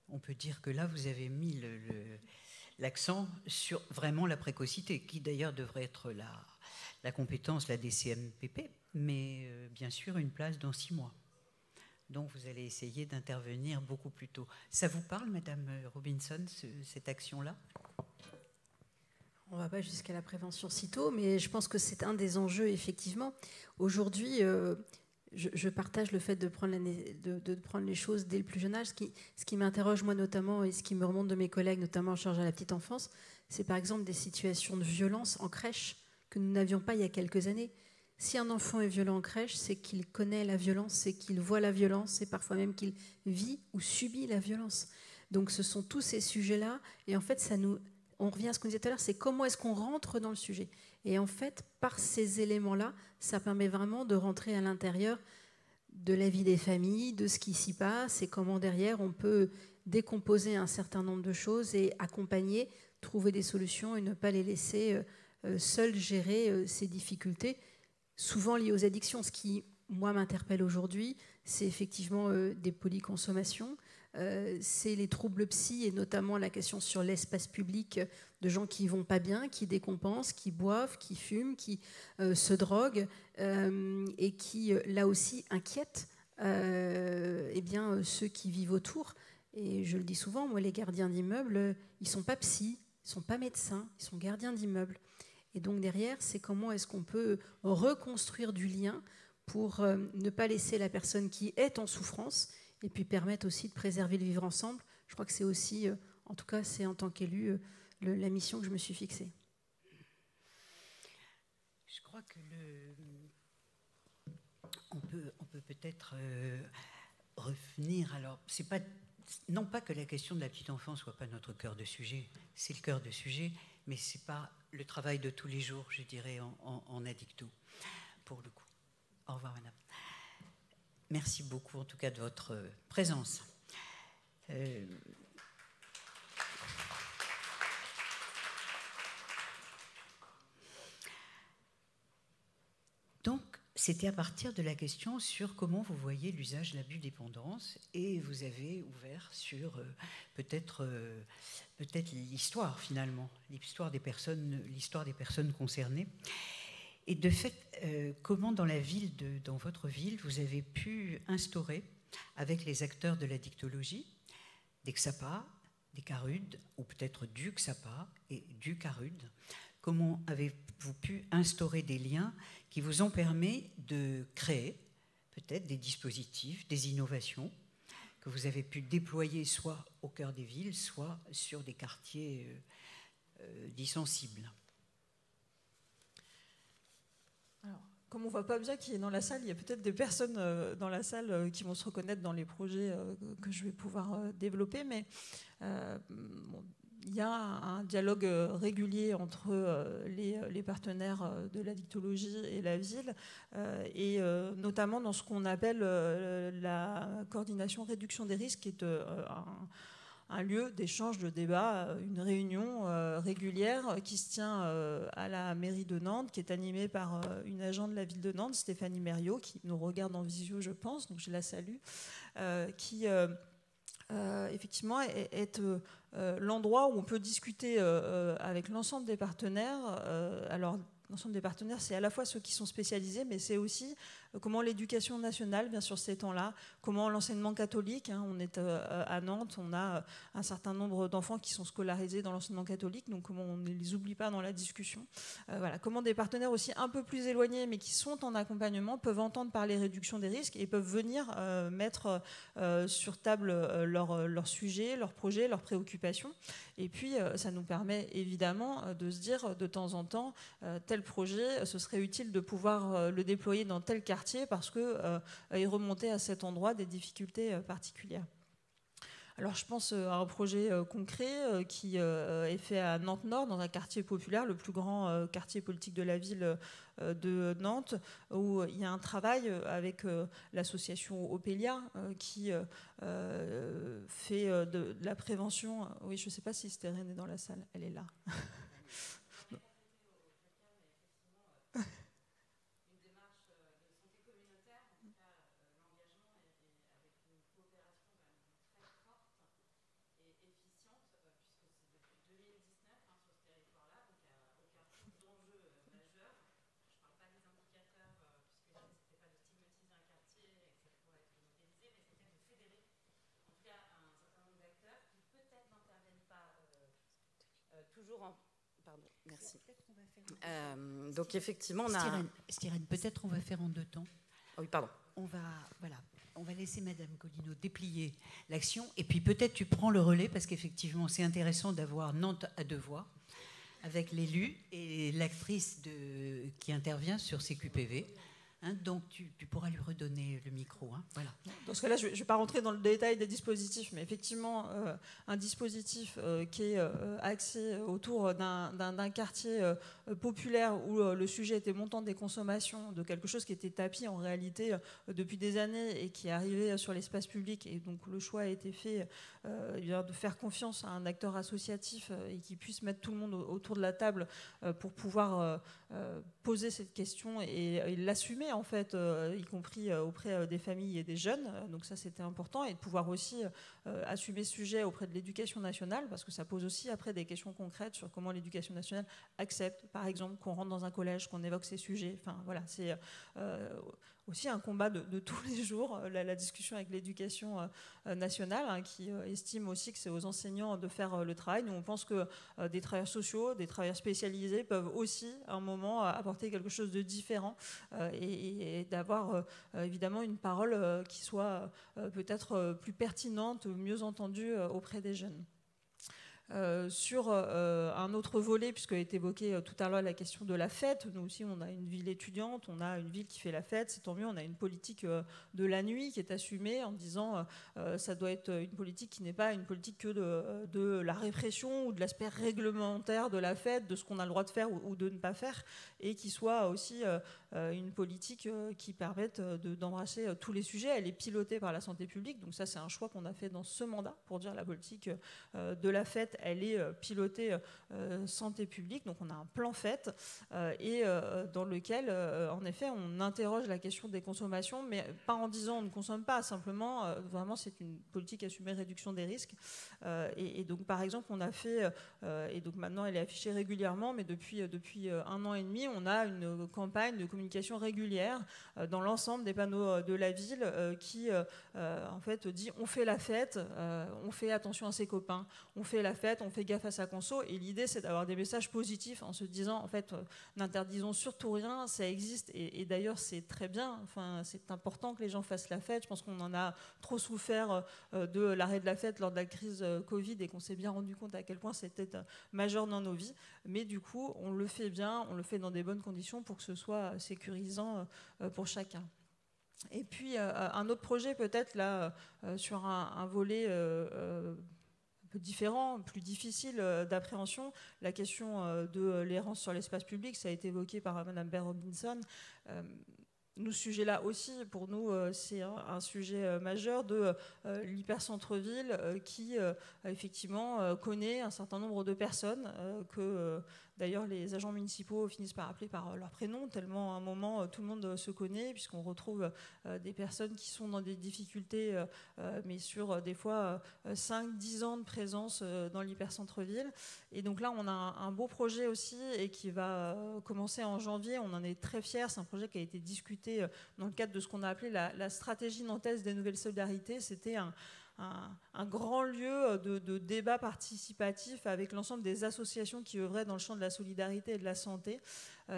on peut dire que là, vous avez mis l'accent sur vraiment la précocité, qui d'ailleurs devrait être la compétence, la DCMPP, mais bien sûr une place dans 6 mois. Donc vous allez essayer d'intervenir beaucoup plus tôt. Ça vous parle, Madame Robinson, cette action-là ? On ne va pas jusqu'à la prévention si tôt, mais je pense que c'est un des enjeux, effectivement. Aujourd'hui, je partage le fait de prendre les choses dès le plus jeune âge. Ce qui m'interroge, moi notamment, et ce qui me remonte de mes collègues, notamment en charge à la petite enfance, c'est par exemple des situations de violence en crèche que nous n'avions pas il y a quelques années. Si un enfant est violent en crèche, c'est qu'il connaît la violence, c'est qu'il voit la violence, c'est parfois même qu'il vit ou subit la violence. Donc ce sont tous ces sujets-là, et en fait, on revient à ce qu'on disait tout à l'heure, c'est comment est-ce qu'on rentre dans le sujet. Et en fait, par ces éléments-là, ça permet vraiment de rentrer à l'intérieur de la vie des familles, de ce qui s'y passe, et comment derrière on peut décomposer un certain nombre de choses et accompagner, trouver des solutions et ne pas les laisser seuls gérer ces difficultés, souvent liées aux addictions. Ce qui, moi, m'interpelle aujourd'hui, c'est effectivement des polyconsommations, c'est les troubles psy et notamment la question sur l'espace public de gens qui ne vont pas bien, qui décompensent, qui boivent, qui fument, qui se droguent et qui, là aussi, inquiètent ceux qui vivent autour. Et je le dis souvent, moi, les gardiens d'immeubles, ils ne sont pas psy, ils ne sont pas médecins, ils sont gardiens d'immeubles. Et donc derrière, c'est comment est-ce qu'on peut reconstruire du lien pour ne pas laisser la personne qui est en souffrance et puis permettre aussi de préserver le vivre ensemble. Je crois que c'est aussi, en tout cas, c'est en tant qu'élu, la mission que je me suis fixée. Je crois que on peut peut-être revenir. Alors, c'est pas, non pas que la question de la petite enfance soit pas notre cœur de sujet, c'est le cœur de sujet, mais c'est pas le travail de tous les jours, je dirais, en addicto, pour le coup. Au revoir, madame. Merci beaucoup, en tout cas, de votre présence. Donc, c'était à partir de la question sur comment vous voyez l'usage de l'abus-dépendance, et vous avez ouvert sur peut-être l'histoire, finalement, l'histoire des personnes concernées. Et de fait, comment dans votre ville, vous avez pu instaurer, avec les acteurs de l'addictologie, des XAPA, des CARUD, ou peut-être du XAPA et du CARUD, comment avez-vous pu instaurer des liens qui vous ont permis de créer peut-être des dispositifs, des innovations que vous avez pu déployer soit au cœur des villes, soit sur des quartiers dits sensibles? Alors, comme on ne voit pas bien qui est dans la salle, il y a peut-être des personnes dans la salle qui vont se reconnaître dans les projets que je vais pouvoir développer, mais il y a un dialogue régulier entre les partenaires de l'addictologie et la ville, et notamment dans ce qu'on appelle la coordination réduction des risques, qui est un lieu d'échange, de débat, une réunion régulière qui se tient à la mairie de Nantes, qui est animée par une agente de la ville de Nantes, Stéphanie Mériot, qui nous regarde en visio, je pense, donc je la salue, qui effectivement est l'endroit où on peut discuter avec l'ensemble des partenaires. Alors, l'ensemble des partenaires, c'est à la fois ceux qui sont spécialisés, mais c'est aussi comment l'éducation nationale, bien sûr, ces temps-là, comment l'enseignement catholique, on est à Nantes, on a un certain nombre d'enfants qui sont scolarisés dans l'enseignement catholique, donc comment on ne les oublie pas dans la discussion. Voilà, comment des partenaires aussi un peu plus éloignés, mais qui sont en accompagnement, peuvent entendre parler réduction des risques et peuvent venir mettre sur table leurs sujets, leurs projets, leurs préoccupations. Et puis, ça nous permet évidemment de se dire de temps en temps, tel projet, ce serait utile de pouvoir le déployer dans tel quartier parce qu'il remontait à cet endroit des difficultés particulières. Alors je pense à un projet concret qui est fait à Nantes-Nord, dans un quartier populaire, le plus grand quartier politique de la ville de Nantes, où il y a un travail avec l'association Opélia qui fait de la prévention. Oui, je ne sais pas si Stérène est dans la salle, elle est là. Pardon, merci. Donc effectivement, on a... Stérène, peut-être on va faire en deux temps. Oui, pardon. on va laisser Madame Collineau déplier l'action, et puis peut-être tu prends le relais, parce qu'effectivement, c'est intéressant d'avoir Nantes à deux voix, avec l'élu et l'actrice qui intervient sur CQPV. Hein, donc tu pourras lui redonner le micro. Hein, voilà. Dans ce cas-là, je ne vais pas rentrer dans le détail des dispositifs, mais effectivement, un dispositif qui est axé autour d'un quartier populaire où le sujet était montant des consommations, de quelque chose qui était tapis en réalité depuis des années et qui est arrivé sur l'espace public. Et donc le choix a été fait de faire confiance à un acteur associatif et qui puisse mettre tout le monde autour de la table pour pouvoir poser cette question et l'assumer en fait, y compris auprès des familles et des jeunes. Donc ça, c'était important, et de pouvoir aussi assumer ce sujet auprès de l'éducation nationale, parce que ça pose aussi après des questions concrètes sur comment l'éducation nationale accepte, par exemple, qu'on rentre dans un collège, qu'on évoque ces sujets. Enfin voilà, c'est aussi un combat de tous les jours, la discussion avec l'éducation nationale, hein, qui estime aussi que c'est aux enseignants de faire le travail. Nous, on pense que des travailleurs sociaux, des travailleurs spécialisés peuvent aussi, à un moment, apporter quelque chose de différent et d'avoir évidemment une parole qui soit peut-être plus pertinente, mieux entendue auprès des jeunes. Sur un autre volet, puisque est évoquée tout à l'heure la question de la fête, nous aussi on a une ville étudiante, on a une ville qui fait la fête, c'est tant mieux, on a une politique de la nuit qui est assumée en disant ça doit être une politique qui n'est pas une politique que de la répression ou de l'aspect réglementaire de la fête, de ce qu'on a le droit de faire ou de ne pas faire, et qui soit aussi une politique qui permette d'embrasser tous les sujets. Elle est pilotée par la santé publique, donc ça c'est un choix qu'on a fait dans ce mandat pour dire la politique de la fête, elle est pilotée santé publique, donc on a un plan fête et dans lequel en effet on interroge la question des consommations, mais pas en disant on ne consomme pas, simplement vraiment c'est une politique assumée réduction des risques et donc par exemple on a fait et donc maintenant elle est affichée régulièrement, mais depuis 1 an et demi on a une campagne de communication régulière dans l'ensemble des panneaux de la ville qui en fait dit on fait la fête, on fait attention à ses copains, on fait la fête, on fait gaffe à sa conso, et l'idée c'est d'avoir des messages positifs en se disant en fait n'interdisons surtout rien, ça existe et d'ailleurs c'est très bien, enfin c'est important que les gens fassent la fête. Je pense qu'on en a trop souffert de l'arrêt de la fête lors de la crise Covid et qu'on s'est bien rendu compte à quel point c'était majeur dans nos vies, mais du coup on le fait bien, on le fait dans des bonnes conditions pour que ce soit sécurisant pour chacun. Et puis un autre projet peut-être là sur un volet peu différent, plus difficile d'appréhension, la question de l'errance sur l'espace public, ça a été évoqué par Mme Baird Robinson. Nous, ce sujet-là aussi, pour nous, c'est un sujet majeur de l'hypercentre-ville qui, effectivement, connaît un certain nombre de personnes que, d'ailleurs, les agents municipaux finissent par appeler par leur prénom, tellement à un moment, tout le monde se connaît, puisqu'on retrouve des personnes qui sont dans des difficultés, mais sur des fois 5-10 ans de présence dans l'hypercentre-ville. Et donc là, on a un beau projet aussi et qui va commencer en janvier. On en est très fiers. C'est un projet qui a été discuté dans le cadre de ce qu'on a appelé la stratégie nantaise des nouvelles solidarités. C'était un grand lieu de débat participatif avec l'ensemble des associations qui œuvraient dans le champ de la solidarité et de la santé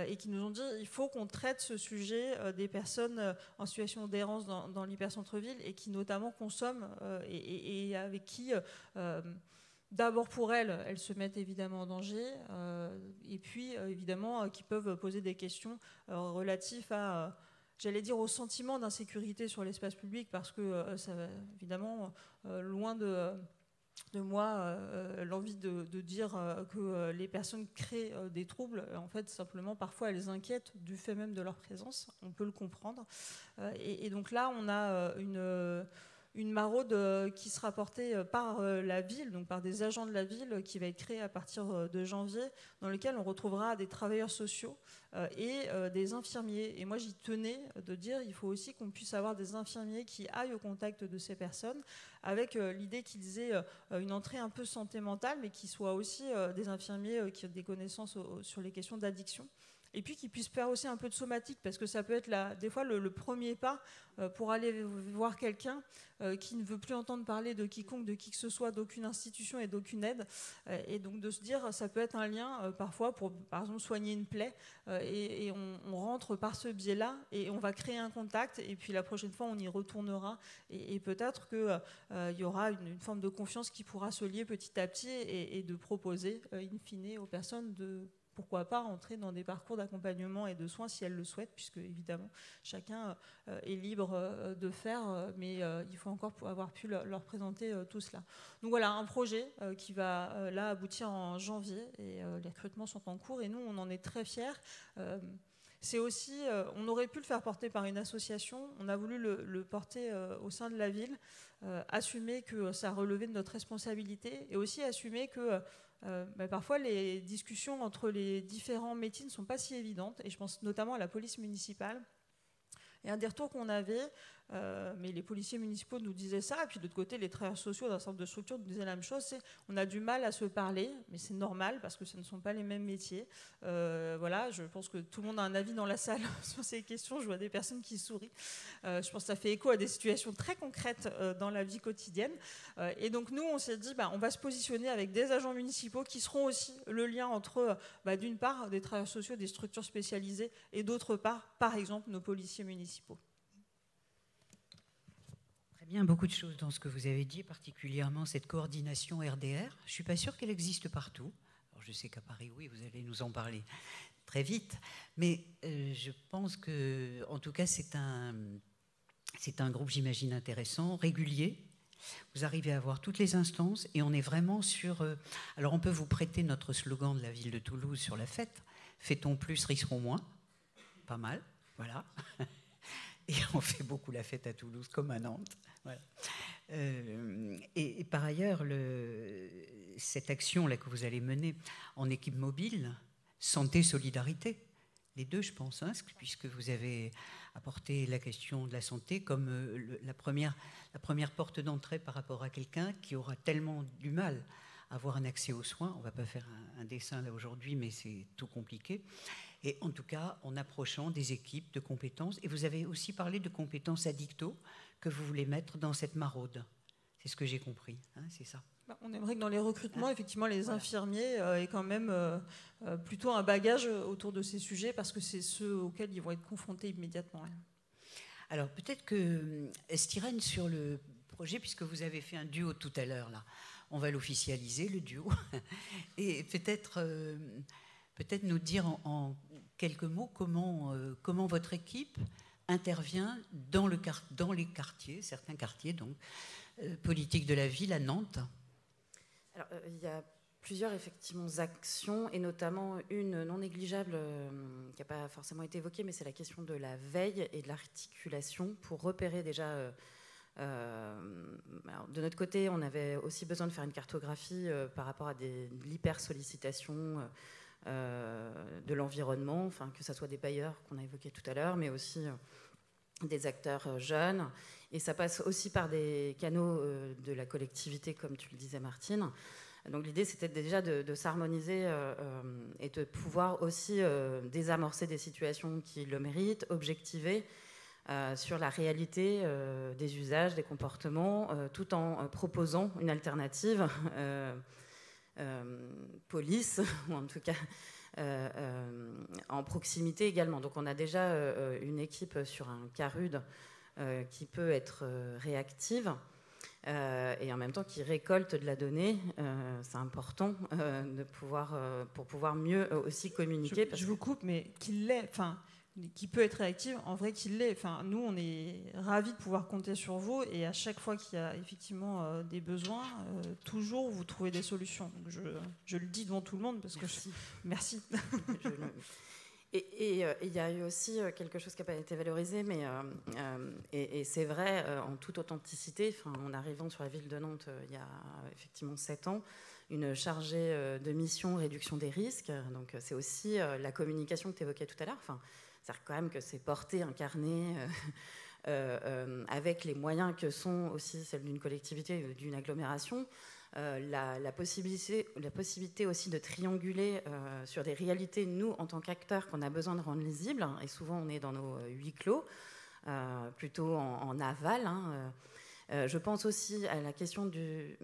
et qui nous ont dit il faut qu'on traite ce sujet des personnes en situation d'errance dans l'hypercentre-ville et qui notamment consomment et avec qui... D'abord pour elles se mettent évidemment en danger, et puis évidemment qui peuvent poser des questions relatives à, j'allais dire, au sentiment d'insécurité sur l'espace public, parce que ça, évidemment, loin de moi l'envie de dire que les personnes créent des troubles, en fait simplement parfois elles inquiètent du fait même de leur présence, on peut le comprendre, et donc là on a une maraude qui sera portée par la ville, donc par des agents de la ville, qui va être créée à partir de janvier, dans lequel on retrouvera des travailleurs sociaux et des infirmiers. Et moi, j'y tenais de dire il faut aussi qu'on puisse avoir des infirmiers qui aillent au contact de ces personnes, avec l'idée qu'ils aient une entrée un peu santé mentale, mais qui soient aussi des infirmiers qui ont des connaissances sur les questions d'addiction. et puis qui puisse faire aussi un peu de somatique, parce que ça peut être des fois le premier pas pour aller voir quelqu'un qui ne veut plus entendre parler de quiconque, de qui que ce soit, d'aucune institution et d'aucune aide, et donc de se dire ça peut être un lien parfois pour par exemple soigner une plaie, et on rentre par ce biais-là et on va créer un contact, et puis la prochaine fois on y retournera, et peut-être qu'il y aura une forme de confiance qui pourra se lier petit à petit, et de proposer in fine aux personnes de pourquoi pas entrer dans des parcours d'accompagnement et de soins si elles le souhaitent, puisque évidemment chacun est libre de faire, mais il faut encore avoir pu leur présenter tout cela. Donc voilà, un projet qui va là aboutir en janvier, et les recrutements sont en cours, et nous on en est très fiers. C'est aussi, on aurait pu le faire porter par une association, on a voulu le porter au sein de la ville, assumer que ça relevait de notre responsabilité, et aussi assumer que parfois les discussions entre les différents métiers ne sont pas si évidentes, et je pense notamment à la police municipale. Et un des retours qu'on avait, mais les policiers municipaux nous disaient ça, et puis de l'autre côté, les travailleurs sociaux d'un certain nombre de structures nous disaient la même chose, c'est on a du mal à se parler, mais c'est normal parce que ce ne sont pas les mêmes métiers. Voilà, je pense que tout le monde a un avis dans la salle sur ces questions, je vois des personnes qui sourient. Je pense que ça fait écho à des situations très concrètes dans la vie quotidienne. Et donc nous, on s'est dit, on va se positionner avec des agents municipaux qui seront aussi le lien entre, d'une part, des travailleurs sociaux, des structures spécialisées, et d'autre part, par exemple, nos policiers municipaux. Très bien, beaucoup de choses dans ce que vous avez dit, particulièrement cette coordination RDR. Je ne suis pas sûre qu'elle existe partout. Alors je sais qu'à Paris, oui, vous allez nous en parler très vite, mais je pense que, en tout cas, c'est un groupe, j'imagine, intéressant, régulier. Vous arrivez à avoir toutes les instances, et on est vraiment sur... alors on peut vous prêter notre slogan de la ville de Toulouse sur la fête, fait-on plus, risquons moins. Pas mal, voilà. Et on fait beaucoup la fête à Toulouse comme à Nantes. Voilà. Et par ailleurs, cette action-là que vous allez mener en équipe mobile, santé, solidarité, les deux, je pense, puisque vous avez apporté la question de la santé comme la première porte d'entrée par rapport à quelqu'un qui aura tellement du mal à avoir un accès aux soins. On ne va pas faire un dessin là aujourd'hui, mais c'est tout compliqué. Et en tout cas, en approchant des équipes de compétences. Et vous avez aussi parlé de compétences addicto que vous voulez mettre dans cette maraude. C'est ce que j'ai compris, c'est ça. On aimerait que dans les recrutements, effectivement, les infirmiers aient quand même plutôt un bagage autour de ces sujets, parce que c'est ceux auxquels ils vont être confrontés immédiatement. Alors peut-être que, Styrène, sur le projet, puisque vous avez fait un duo tout à l'heure, là, on va l'officialiser, le duo, et peut-être nous dire en quelques mots comment votre équipe intervient dans les quartiers, certains quartiers, donc, politiques de la ville à Nantes. Alors, il y a plusieurs effectivement actions, et notamment une non négligeable qui n'a pas forcément été évoquée, mais c'est la question de la veille et de l'articulation pour repérer déjà. Alors, de notre côté, on avait aussi besoin de faire une cartographie par rapport à l'hyper-sollicitation de l'environnement, enfin, que ce soit des bailleurs qu'on a évoqués tout à l'heure, mais aussi des acteurs jeunes. Et ça passe aussi par des canaux de la collectivité, comme tu le disais, Martine. Donc l'idée, c'était déjà de s'harmoniser et de pouvoir aussi désamorcer des situations qui le méritent, objectiver sur la réalité des usages, des comportements, tout en proposant une alternative police, ou en tout cas en proximité également. Donc on a déjà une équipe sur un CARUD qui peut être réactive et en même temps qui récolte de la donnée. C'est important pour pouvoir mieux aussi communiquer. Je vous coupe, mais qu'il l'est, qui peut être réactive, en vrai qu'il l'est. Nous, on est ravis de pouvoir compter sur vous, et à chaque fois qu'il y a effectivement des besoins, toujours vous trouvez des solutions. Donc je le dis devant tout le monde parce Merci. que merci. Et il y a eu aussi quelque chose qui n'a pas été valorisé, mais et c'est vrai en toute authenticité. En arrivant sur la ville de Nantes il y a effectivement 7 ans, une chargée de mission réduction des risques. Donc c'est aussi la communication que tu évoquais tout à l'heure. C'est-à-dire quand même que c'est porter, incarner avec les moyens que sont aussi celles d'une collectivité, d'une agglomération. la possibilité aussi de trianguler sur des réalités, nous, en tant qu'acteurs, qu'on a besoin de rendre lisibles, et souvent on est dans nos huis clos, plutôt en aval. Je pense aussi à la question du,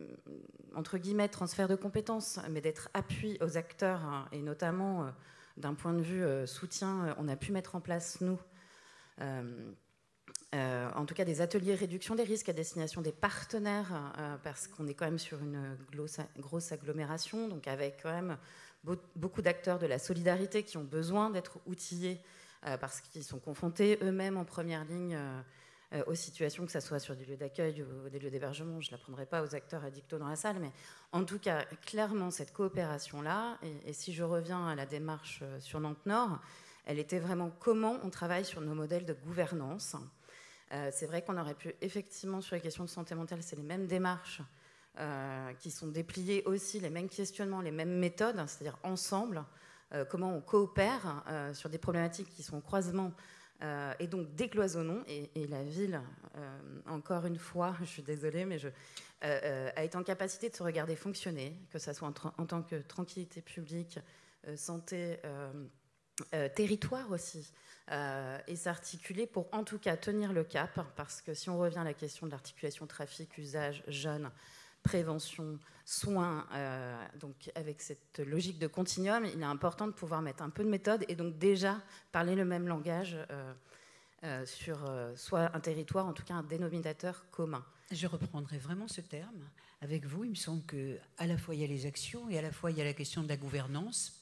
entre guillemets, transfert de compétences, mais d'être appui aux acteurs, et notamment d'un point de vue soutien, on a pu mettre en place, nous, en tout cas des ateliers réduction des risques à destination des partenaires, parce qu'on est quand même sur une grosse agglomération, donc avec quand même beaucoup d'acteurs de la solidarité qui ont besoin d'être outillés parce qu'ils sont confrontés eux-mêmes en première ligne aux situations, que ce soit sur des lieux d'accueil ou des lieux d'hébergement. Je ne l'apprendrai pas aux acteurs addictos dans la salle, mais en tout cas, clairement, cette coopération-là, et si je reviens à la démarche sur Nantes Nord, elle était vraiment comment on travaille sur nos modèles de gouvernance. C'est vrai qu'on aurait pu, effectivement, sur les questions de santé mentale, c'est les mêmes démarches qui sont dépliées aussi, les mêmes questionnements, les mêmes méthodes, c'est-à-dire ensemble, comment on coopère sur des problématiques qui sont au croisement, et donc décloisonnons, et la ville, encore une fois, je suis désolée, mais a été en capacité de se regarder fonctionner, que ce soit en tant que tranquillité publique, santé, territoire aussi, et s'articuler pour en tout cas tenir le cap, parce que si on revient à la question de l'articulation trafic, usage, jeunes, prévention, soins, donc avec cette logique de continuum, il est important de pouvoir mettre un peu de méthode et donc déjà parler le même langage sur soit un territoire, en tout cas un dénominateur commun. Je reprendrai vraiment ce terme avec vous. Il me semble qu'à la fois il y a les actions et à la fois il y a la question de la gouvernance.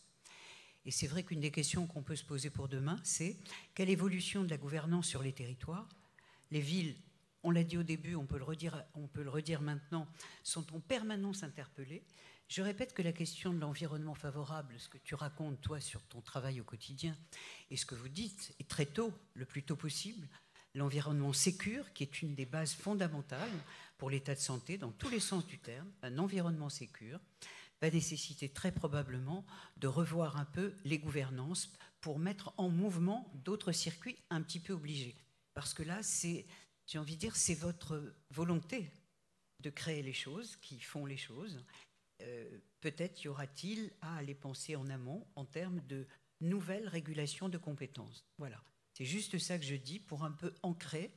Et c'est vrai qu'une des questions qu'on peut se poser pour demain, c'est quelle évolution de la gouvernance sur les territoires. Les villes, on l'a dit au début, on peut le redire maintenant, sont en permanence interpellées. Je répète que la question de l'environnement favorable, ce que tu racontes, toi, sur ton travail au quotidien, et ce que vous dites, est très tôt, le plus tôt possible, l'environnement sécure, qui est une des bases fondamentales pour l'état de santé, dans tous les sens du terme, un environnement sécure, va nécessiter très probablement de revoir un peu les gouvernances pour mettre en mouvement d'autres circuits un petit peu obligés. Parce que là, j'ai envie de dire, c'est votre volonté de créer les choses, qui font les choses. Peut-être y aura-t-il à les penser en amont en termes de nouvelles régulations de compétences. Voilà, c'est juste ça que je dis pour un peu ancrer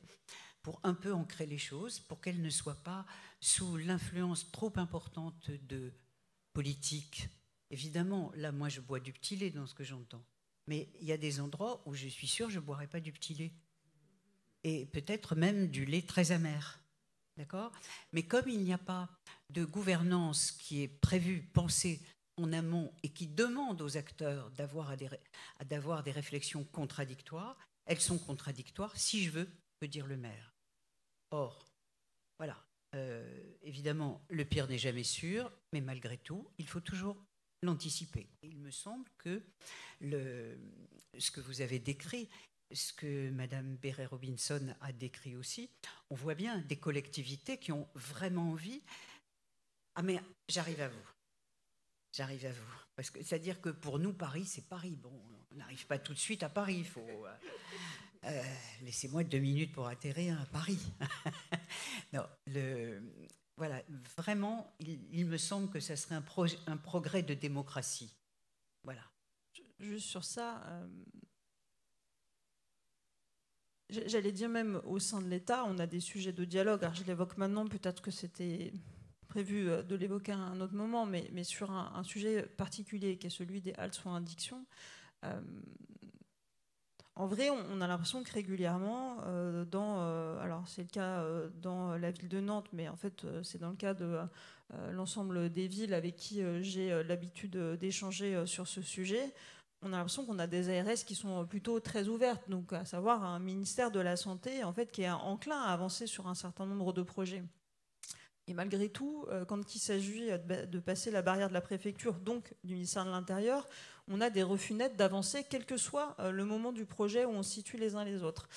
les choses, pour qu'elles ne soient pas sous l'influence trop importante de politique. Évidemment, là, moi, je bois du petit lait dans ce que j'entends. Mais il y a des endroits où je suis sûre que je ne boirai pas du petit lait. Et peut-être même du lait très amer. D'accord ? Mais comme il n'y a pas de gouvernance qui est prévue, pensée en amont et qui demande aux acteurs d'avoir des réflexions contradictoires, elles sont contradictoires, si je veux, peut dire le maire. Or, voilà. Évidemment, le pire n'est jamais sûr, mais malgré tout, il faut toujours l'anticiper. Il me semble que ce que vous avez décrit, ce que Madame Béret-Robinson a décrit aussi, on voit bien des collectivités qui ont vraiment envie. Ah mais j'arrive à vous. Parce que c'est-à-dire que pour nous, Paris, c'est Paris. Bon, on n'arrive pas tout de suite à Paris. Il faut laissez-moi 2 minutes pour atterrir à Paris. Non, voilà, vraiment, il me semble que ça serait un progrès de démocratie. Voilà. Juste sur ça, j'allais dire même au sein de l'État, on a des sujets de dialogue. Alors je l'évoque maintenant, peut-être que c'était prévu de l'évoquer à un autre moment, mais sur un sujet particulier qui est celui des haltes soins addiction. En vrai, on a l'impression que régulièrement, alors c'est le cas dans la ville de Nantes, mais en fait c'est dans le cas de l'ensemble des villes avec qui j'ai l'habitude d'échanger sur ce sujet, on a l'impression qu'on a des ARS qui sont plutôt très ouvertes, donc à savoir un ministère de la Santé en fait, qui est enclin à avancer sur un certain nombre de projets. Et malgré tout, quand il s'agit de passer la barrière de la préfecture, donc du ministère de l'Intérieur, on a des refus nets d'avancer, quel que soit le moment du projet où on se situe les uns les autres.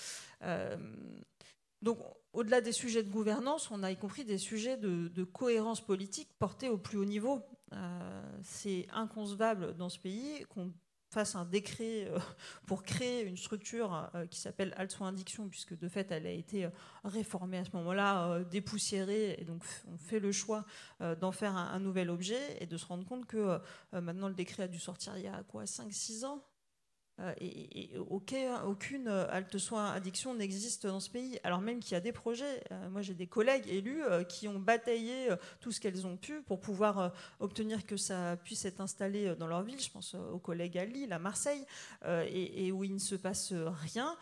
Donc, au-delà des sujets de gouvernance, on a y compris des sujets de cohérence politique portés au plus haut niveau. C'est inconcevable dans ce pays qu'on fasse un décret pour créer une structure qui s'appelle Halte Soins Addiction, puisque de fait elle a été réformée à ce moment-là, dépoussiérée, et donc on fait le choix d'en faire un nouvel objet et de se rendre compte que maintenant le décret a dû sortir il y a quoi, 5-6 ans, et aucune halte soins addiction n'existe dans ce pays, alors même qu'il y a des projets. Moi j'ai des collègues élus qui ont bataillé tout ce qu'elles ont pu pour pouvoir obtenir que ça puisse être installé dans leur ville. Je pense aux collègues à Lille, à Marseille, et où il ne se passe rien,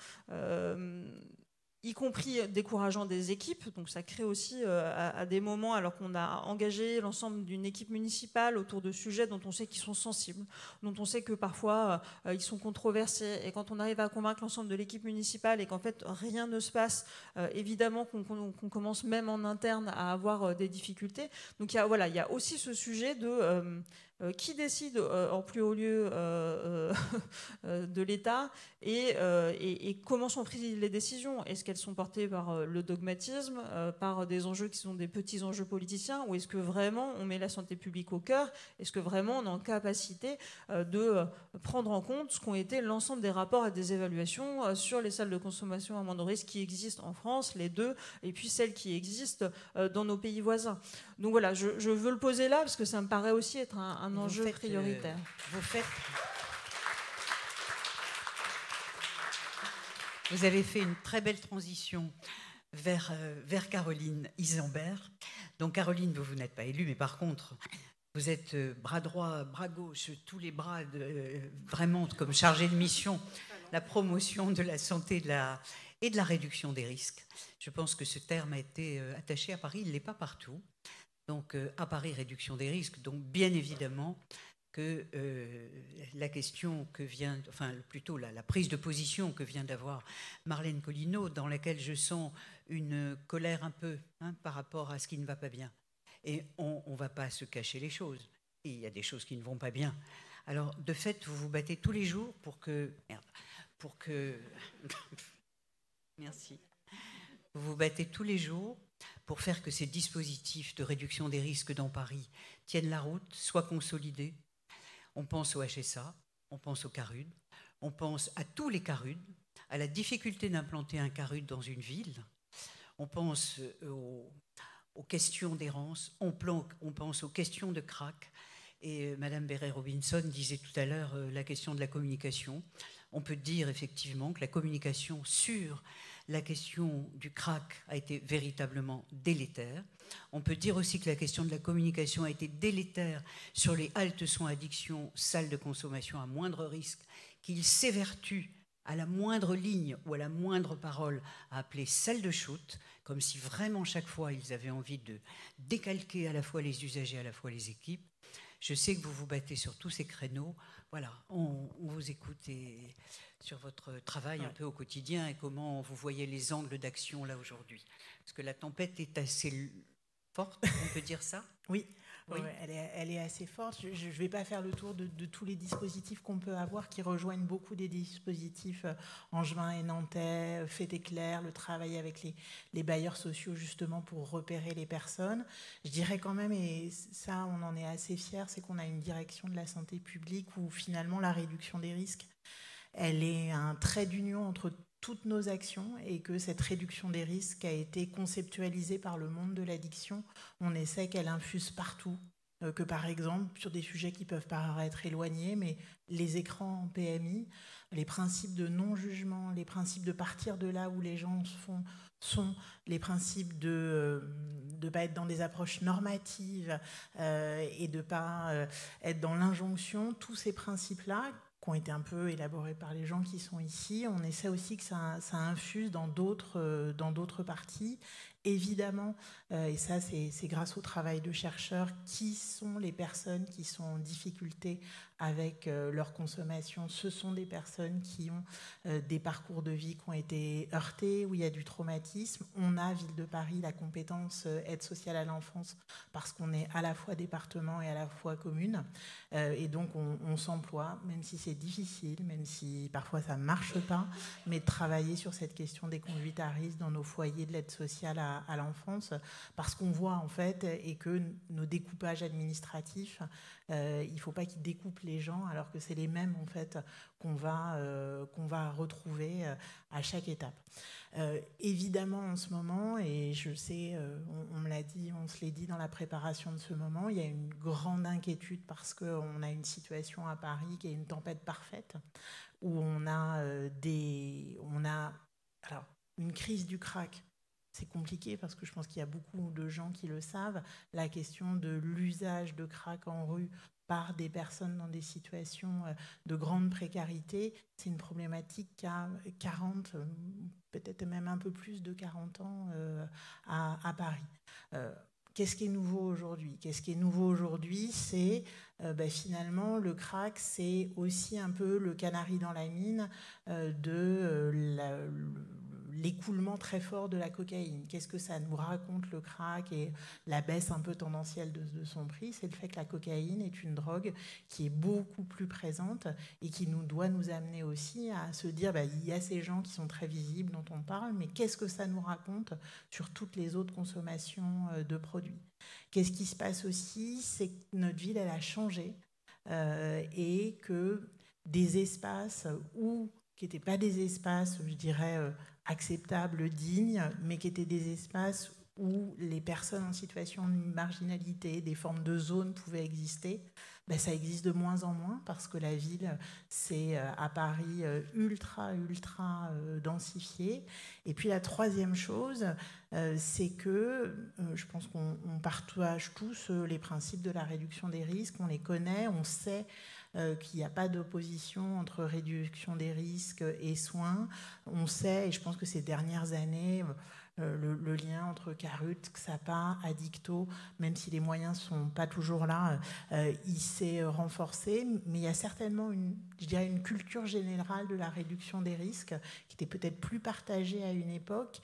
y compris décourageant des équipes. Donc ça crée aussi à des moments, alors qu'on a engagé l'ensemble d'une équipe municipale autour de sujets dont on sait qu'ils sont sensibles, dont on sait que parfois ils sont controversés, et quand on arrive à convaincre l'ensemble de l'équipe municipale et qu'en fait rien ne se passe, évidemment qu'on commence même en interne à avoir des difficultés. Donc il y a aussi ce sujet de qui décide en plus haut lieu de l'État, et comment sont prises les décisions. Est-ce qu'elles sont portées par le dogmatisme, par des enjeux qui sont des petits enjeux politiciens, ou est-ce que vraiment on met la santé publique au cœur? Est-ce que vraiment on est en capacité de prendre en compte ce qu'ont été l'ensemble des rapports et des évaluations sur les salles de consommation à moindre risque qui existent en France, les deux, et puis celles qui existent dans nos pays voisins? Donc voilà, je veux le poser là parce que ça me paraît aussi être un enjeu prioritaire. Vous avez fait une très belle transition vers Caroline Isambert. Donc Caroline, vous n'êtes pas élue, mais par contre, vous êtes bras droit, bras gauche, tous les bras vraiment comme chargée de mission, la promotion de la santé et de la réduction des risques. Je pense que ce terme a été attaché à Paris, il ne l'est pas partout. Donc à Paris, réduction des risques. Donc bien évidemment que la question que vient, enfin plutôt la prise de position que vient d'avoir Marlène Collineau, dans laquelle je sens une colère un peu par rapport à ce qui ne va pas bien. Et on ne va pas se cacher les choses. Et il y a des choses qui ne vont pas bien. Alors de fait, vous vous battez tous les jours pour que... Merci. Vous vous battez tous les jours pour faire que ces dispositifs de réduction des risques dans Paris tiennent la route, soient consolidés. On pense au HSA, on pense au CARUD, on pense à tous les CARUD, à la difficulté d'implanter un CARUD dans une ville, on pense aux questions d'errance, on pense aux questions de crack. Et Madame Béré-Robinson disait tout à l'heure la question de la communication. On peut dire effectivement que la communication sur la question du crack a été véritablement délétère. On peut dire aussi que la question de la communication a été délétère sur les haltes soins addiction, salles de consommation à moindre risque, qu'ils s'évertuent à la moindre ligne ou à la moindre parole à appeler salle de shoot, comme si vraiment chaque fois ils avaient envie de décalquer à la fois les usagers, à la fois les équipes. Je sais que vous vous battez sur tous ces créneaux. Voilà, on vous écoute sur votre travail un peu au quotidien et comment vous voyez les angles d'action là aujourd'hui. Parce que la tempête est assez forte, on peut dire ça? Oui. Oui. Ouais, elle est assez forte. Je ne vais pas faire le tour de tous les dispositifs qu'on peut avoir qui rejoignent beaucoup des dispositifs angevins et nantais, Fait Éclair, le travail avec les bailleurs sociaux justement pour repérer les personnes. Je dirais quand même, et ça on en est assez fiers, c'est qu'on a une direction de la santé publique où finalement la réduction des risques, elle est un trait d'union entre toutes nos actions et que cette réduction des risques a été conceptualisée par le monde de l'addiction. On essaie qu'elle infuse partout, que par exemple, sur des sujets qui peuvent paraître éloignés, mais les écrans en PMI, les principes de non-jugement, les principes de partir de là où les gens sont les principes de ne pas être dans des approches normatives et de ne pas être dans l'injonction, tous ces principes-là, qui ont été un peu élaborés par les gens qui sont ici. On essaie aussi que ça infuse dans d'autres parties. Évidemment, et ça c'est grâce au travail de chercheurs, qui sont les personnes qui sont en difficulté avec leur consommation. Ce sont des personnes qui ont des parcours de vie qui ont été heurtés, où il y a du traumatisme. On a, Ville de Paris, la compétence aide sociale à l'enfance parce qu'on est à la fois département et à la fois commune. Et donc on s'emploie, même si c'est difficile, même si parfois ça ne marche pas, mais de travailler sur cette question des conduites à risque dans nos foyers de l'aide sociale à l'enfance, parce qu'on voit en fait, et que nos découpages administratifs, il ne faut pas qu'ils découpent les gens, alors que c'est les mêmes en fait qu'on va retrouver à chaque étape. Évidemment, en ce moment, et je sais, on me l'a dit, on se l'est dit dans la préparation de ce moment, il y a une grande inquiétude parce qu'on a une situation à Paris qui est une tempête parfaite, où on a alors, une crise du crack. C'est compliqué parce que je pense qu'il y a beaucoup de gens qui le savent. La question de l'usage de crack en rue par des personnes dans des situations de grande précarité, c'est une problématique qui a 40, peut-être même un peu plus de 40 ans à Paris. Qu'est-ce qui est nouveau aujourd'hui ? Qu'est-ce qui est nouveau aujourd'hui ? C'est finalement le crack, c'est aussi un peu le canari dans la mine de l'écoulement très fort de la cocaïne. Qu'est-ce que ça nous raconte le crack et la baisse un peu tendancielle de son prix ? C'est le fait que la cocaïne est une drogue qui est beaucoup plus présente et qui doit nous amener aussi à se dire il y a ces gens qui sont très visibles dont on parle, mais qu'est-ce que ça nous raconte sur toutes les autres consommations de produits ? Qu'est-ce qui se passe aussi ? C'est que notre ville, elle a changé et que des espaces qui n'étaient pas des espaces, je dirais, acceptables, dignes, mais qui étaient des espaces où les personnes en situation de marginalité, des formes de zones pouvaient exister, ça existe de moins en moins parce que la ville s'est à Paris ultra densifiée. Et puis la troisième chose, c'est que je pense qu'on partage tous les principes de la réduction des risques, on les connaît, on sait qu'il n'y a pas d'opposition entre réduction des risques et soins. On sait, et je pense que ces dernières années, le lien entre Carut, XAPA, Addicto, même si les moyens ne sont pas toujours là, il s'est renforcé. Mais il y a certainement une culture générale de la réduction des risques qui était peut-être plus partagée à une époque,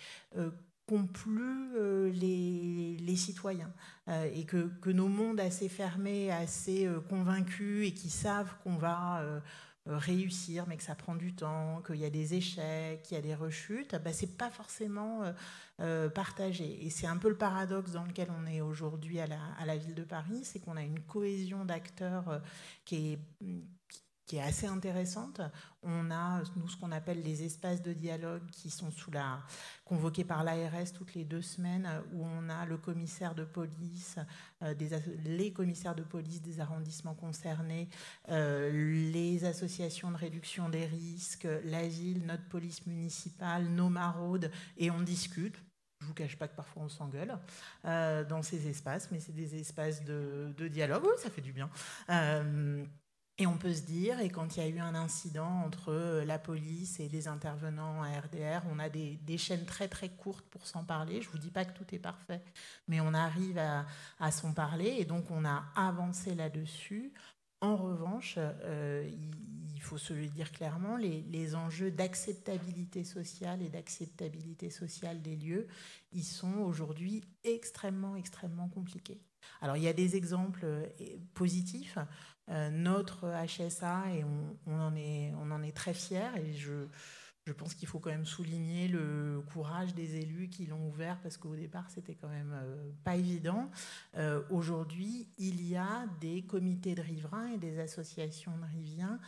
qu'ont plus les citoyens. Et que nos mondes assez fermés, assez convaincus et qui savent qu'on va réussir, mais que ça prend du temps, qu'il y a des échecs, qu'il y a des rechutes, c'est pas forcément partagé. Et c'est un peu le paradoxe dans lequel on est aujourd'hui à la ville de Paris, c'est qu'on a une cohésion d'acteurs qui est assez intéressante. On a, nous, ce qu'on appelle les espaces de dialogue qui sont convoqués par l'ARS toutes les 2 semaines, où on a le commissaire de police, les commissaires de police des arrondissements concernés, les associations de réduction des risques, la ville, notre police municipale, nos maraudes, et on discute. Je ne vous cache pas que parfois on s'engueule dans ces espaces, mais c'est des espaces de dialogue. Oui, ça fait du bien. Et on peut se dire, et quand il y a eu un incident entre la police et des intervenants à RDR, on a des chaînes très très courtes pour s'en parler. Je ne vous dis pas que tout est parfait, mais on arrive à s'en parler, et donc on a avancé là-dessus. En revanche, il faut se le dire clairement, les enjeux d'acceptabilité sociale et d'acceptabilité sociale des lieux, ils sont aujourd'hui extrêmement compliqués. Alors il y a des exemples positifs. Notre HSA, et on en est très fiers, et je pense qu'il faut quand même souligner le courage des élus qui l'ont ouvert, parce qu'au départ c'était quand même pas évident. Aujourd'hui, il y a des comités de riverains et des associations de riviens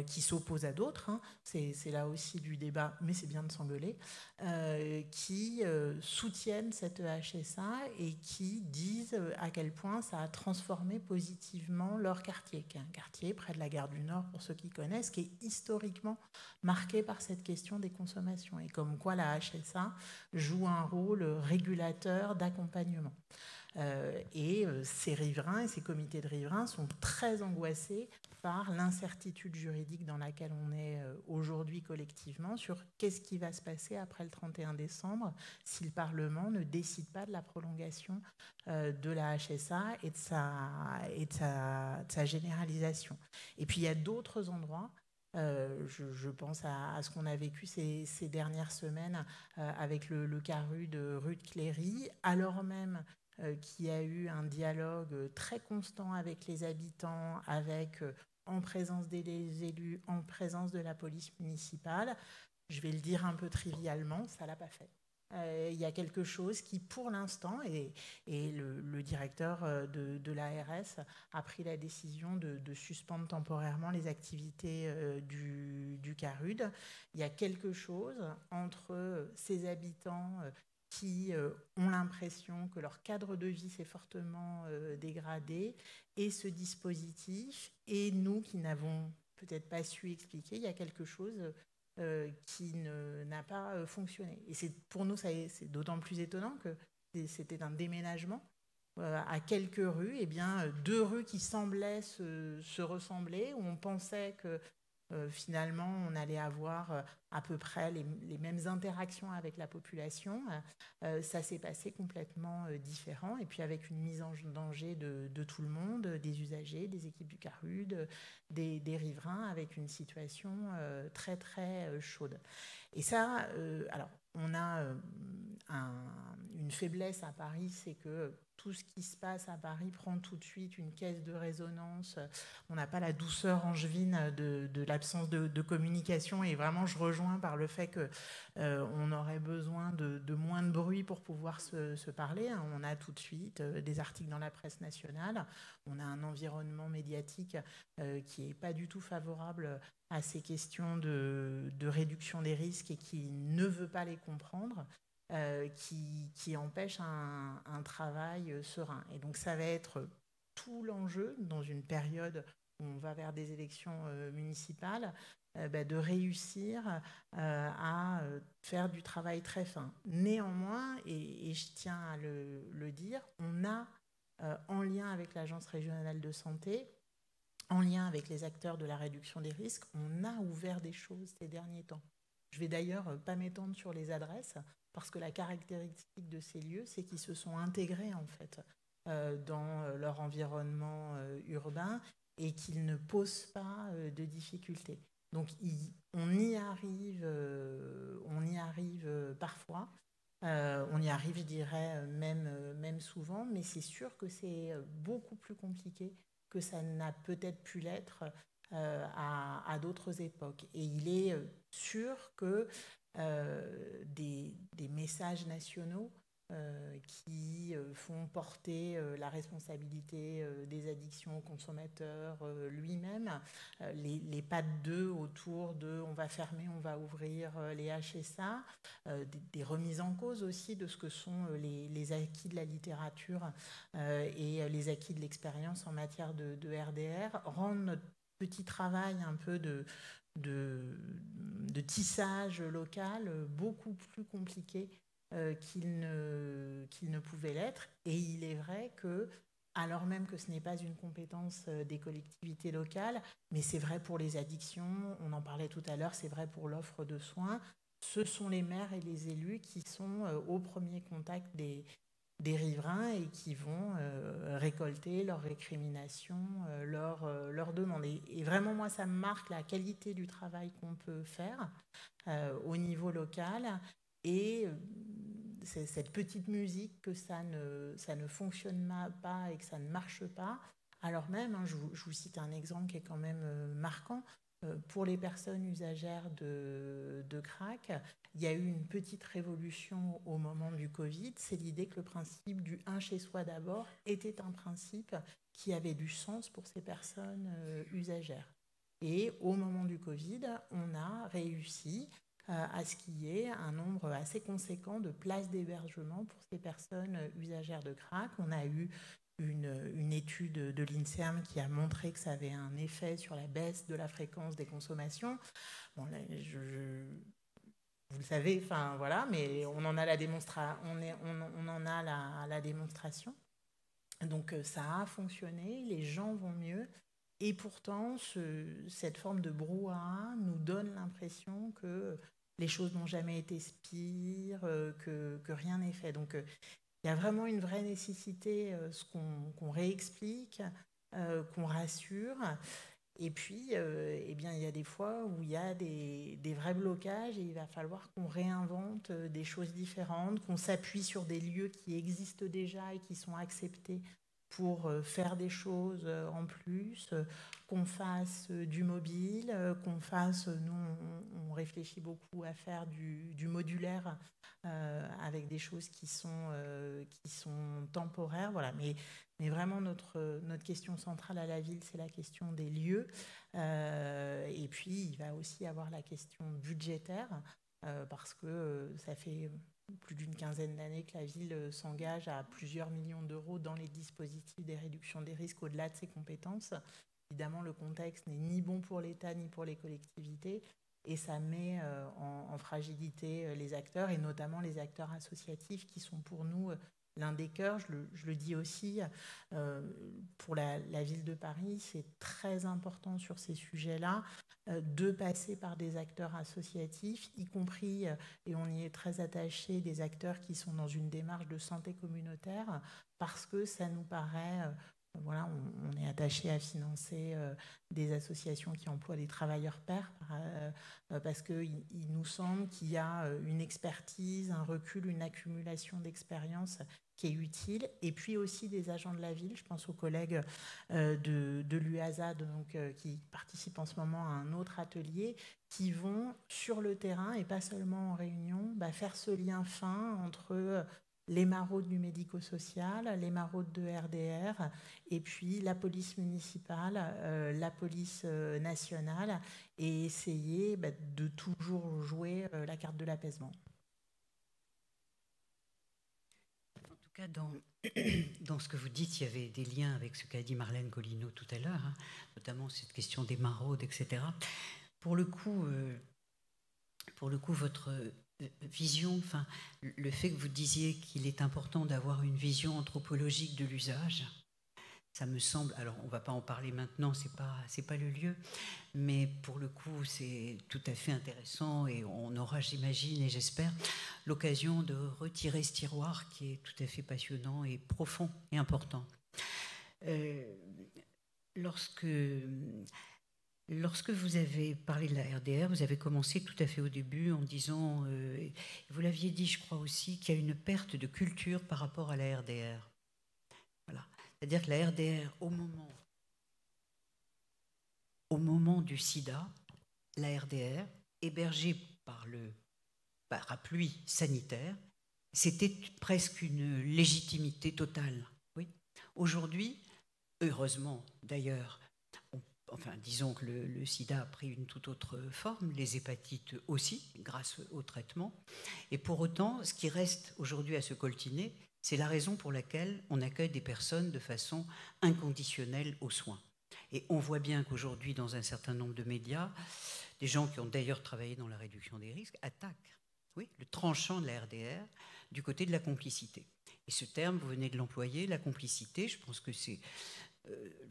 qui s'opposent à d'autres, hein. C'est là aussi du débat, mais c'est bien de s'engueuler, qui soutiennent cette HSA et qui disent à quel point ça a transformé positivement leur quartier, qui est un quartier près de la gare du Nord, pour ceux qui connaissent, qui est historiquement marqué par cette question des consommations, et comme quoi la HSA joue un rôle régulateur d'accompagnement. Et ces riverains et ces comités de riverains sont très angoissés par l'incertitude juridique dans laquelle on est aujourd'hui collectivement sur qu'est-ce qui va se passer après le 31 décembre si le Parlement ne décide pas de la prolongation de la HSA et de sa généralisation. Et puis il y a d'autres endroits. Je pense à ce qu'on a vécu ces dernières semaines avec le Carut de rue de Cléry, alors même qu'il y a eu un dialogue très constant avec les habitants, en présence des élus, en présence de la police municipale. Je vais le dire un peu trivialement, ça ne l'a pas fait. il y a quelque chose qui, pour l'instant, et le directeur de l'ARS a pris la décision de suspendre temporairement les activités du CARUD. Il y a quelque chose entre ces habitants qui ont l'impression que leur cadre de vie s'est fortement dégradé et ce dispositif, et nous qui n'avons peut-être pas su expliquer, il y a quelque chose qui n'a pas fonctionné. Et pour nous, c'est d'autant plus étonnant que c'était un déménagement à quelques rues, et bien 2 rues qui semblaient se ressembler, où on pensait que finalement on allait avoir à peu près les mêmes interactions avec la population. Ça s'est passé complètement différent, et puis avec une mise en danger de tout le monde, des usagers, des équipes du CARUD, des riverains, avec une situation très très chaude. Et ça, alors on a une faiblesse à Paris, c'est que tout ce qui se passe à Paris prend tout de suite une caisse de résonance. On n'a pas la douceur angevine de l'absence de communication, et vraiment je rejoins par le fait qu'on aurait besoin de moins de bruit pour pouvoir se parler. On a tout de suite des articles dans la presse nationale, on a un environnement médiatique qui n'est pas du tout favorable à ces questions de réduction des risques et qui ne veut pas les comprendre. Qui empêche un travail serein. Et donc ça va être tout l'enjeu dans une période où on va vers des élections municipales, de réussir à faire du travail très fin. Néanmoins, et je tiens à le dire, on a, en lien avec l'Agence régionale de santé, en lien avec les acteurs de la réduction des risques, on a ouvert des choses ces derniers temps. Je vais d'ailleurs pas m'étendre sur les adresses, parce que la caractéristique de ces lieux, c'est qu'ils se sont intégrés en fait dans leur environnement urbain, et qu'ils ne posent pas de difficultés. Donc on y arrive parfois, on y arrive, je dirais, même souvent, mais c'est sûr que c'est beaucoup plus compliqué que ça n'a peut-être pu l'être à d'autres époques. Et il est sûr que des messages nationaux qui font porter la responsabilité des addictions au consommateur lui-même, les pas de deux autour de on va fermer, on va ouvrir les HSA, des remises en cause aussi de ce que sont les acquis de la littérature et les acquis de l'expérience en matière de RDR, rendent notre petit travail un peu de tissage local beaucoup plus compliqué qu'il ne pouvait l'être. Et il est vrai que, alors même que ce n'est pas une compétence des collectivités locales, mais c'est vrai pour les addictions, on en parlait tout à l'heure, c'est vrai pour l'offre de soins, ce sont les maires et les élus qui sont au premier contact des riverains et qui vont récolter leurs récriminations, leurs demandes. Et vraiment, moi, ça me marque la qualité du travail qu'on peut faire au niveau local, et c'est cette petite musique que ça ne fonctionne pas et que ça ne marche pas. Alors même, je vous cite un exemple qui est quand même marquant. Pour les personnes usagères de crack, il y a eu une petite révolution au moment du Covid. C'est l'idée que le principe du « un chez soi d'abord » était un principe qui avait du sens pour ces personnes usagères. Et au moment du Covid, on a réussi à ce qu'il y ait un nombre assez conséquent de places d'hébergement pour ces personnes usagères de crack. On a eu une étude de l'INSERM qui a montré que ça avait un effet sur la baisse de la fréquence des consommations. Bon, là, vous le savez, enfin voilà, mais on en a la démonstration. Donc ça a fonctionné, les gens vont mieux, et pourtant cette forme de brouhaha nous donne l'impression que les choses n'ont jamais été pires, que rien n'est fait. Donc il y a vraiment une vraie nécessité qu'on réexplique, qu'on rassure. Et puis, eh bien, il y a des fois où il y a des vrais blocages, et il va falloir qu'on réinvente des choses différentes, qu'on s'appuie sur des lieux qui existent déjà et qui sont acceptés pour faire des choses en plus, qu'on fasse du mobile, qu'on fasse, nous on réfléchit beaucoup à faire du modulaire avec des choses qui sont temporaires, voilà. Mais vraiment notre question centrale à la ville, c'est la question des lieux. Et puis il va aussi avoir la question budgétaire, parce que ça fait plus d'une quinzaine d'années que la ville s'engage à plusieurs millions d'euros dans les dispositifs des réductions des risques au-delà de ses compétences. Évidemment, le contexte n'est ni bon pour l'État ni pour les collectivités, et ça met en fragilité les acteurs, et notamment les acteurs associatifs qui sont pour nous l'un des cœurs. Je le dis aussi, pour la ville de Paris, c'est très important sur ces sujets-là de passer par des acteurs associatifs, y compris, et on y est très attaché, des acteurs qui sont dans une démarche de santé communautaire, parce que ça nous paraît... Voilà, on est attaché à financer des associations qui emploient des travailleurs pairs, parce qu'il nous semble qu'il y a une expertise, un recul, une accumulation d'expérience qui est utile. Et puis aussi des agents de la ville, je pense aux collègues de l'UASA, qui participent en ce moment à un autre atelier, qui vont sur le terrain, et pas seulement en réunion, faire ce lien fin entre... les maraudes du médico-social, les maraudes de RDR, et puis la police municipale, la police nationale, et essayer de toujours jouer la carte de l'apaisement. En tout cas, dans ce que vous dites, il y avait des liens avec ce qu'a dit Marlène Collineau tout à l'heure, hein, notamment cette question des maraudes, etc. Pour le coup, votre... vision, enfin, le fait que vous disiez qu'il est important d'avoir une vision anthropologique de l'usage, ça me semble, alors on ne va pas en parler maintenant, c'est pas le lieu, mais pour le coup c'est tout à fait intéressant, et on aura, j'imagine et j'espère, l'occasion de retirer ce tiroir qui est tout à fait passionnant et profond et important. Lorsque vous avez parlé de la RDR, vous avez commencé tout à fait au début en disant, vous l'aviez dit je crois aussi, qu'il y a une perte de culture par rapport à la RDR. Voilà. C'est-à-dire que la RDR, au moment du sida, la RDR, hébergée par le parapluie sanitaire, c'était presque une légitimité totale. Oui. Aujourd'hui, heureusement d'ailleurs, enfin, disons que le sida a pris une toute autre forme, les hépatites aussi, grâce au traitement. Et pour autant, ce qui reste aujourd'hui à se coltiner, c'est la raison pour laquelle on accueille des personnes de façon inconditionnelle aux soins. Et on voit bien qu'aujourd'hui, dans un certain nombre de médias, des gens qui ont d'ailleurs travaillé dans la réduction des risques attaquent, oui, le tranchant de la RDR du côté de la complicité. Et ce terme, vous venez de l'employer, la complicité, je pense que c'est...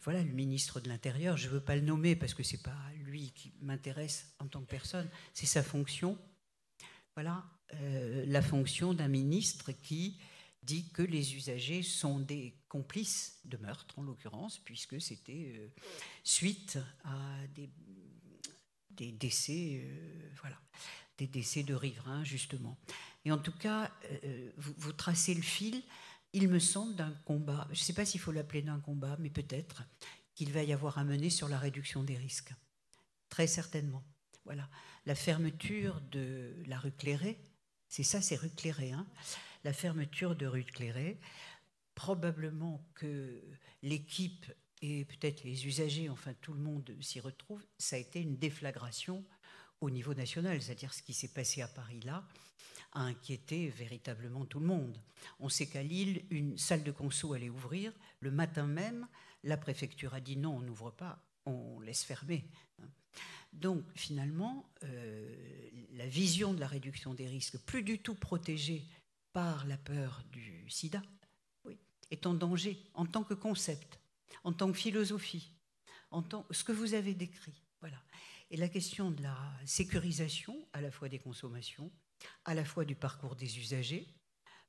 voilà, le ministre de l'Intérieur, je ne veux pas le nommer parce que ce n'est pas lui qui m'intéresse en tant que personne, c'est sa fonction. Voilà, la fonction d'un ministre qui dit que les usagers sont des complices de meurtre, en l'occurrence, puisque c'était suite à des décès, voilà, des décès de riverains, justement. Et en tout cas, vous tracez le fil, il me semble, d'un combat, je ne sais pas s'il faut l'appeler d'un combat, mais peut-être qu'il va y avoir à mener sur la réduction des risques. Très certainement. Voilà. La fermeture de la rue Cléré, c'est ça, c'est rue Cléré, hein. La fermeture de rue Cléré, probablement que l'équipe et peut-être les usagers, enfin tout le monde s'y retrouve, ça a été une déflagration au niveau national, c'est-à-dire ce qui s'est passé à Paris là, a inquiété véritablement tout le monde. On sait qu'à Lille, une salle de conso allait ouvrir. Le matin même, la préfecture a dit non, on n'ouvre pas, on laisse fermer. Donc finalement, la vision de la réduction des risques, plus du tout protégée par la peur du sida, oui, est en danger en tant que concept, en tant que philosophie, en tant ce que vous avez décrit. Voilà. Et la question de la sécurisation, à la fois des consommations, à la fois du parcours des usagers,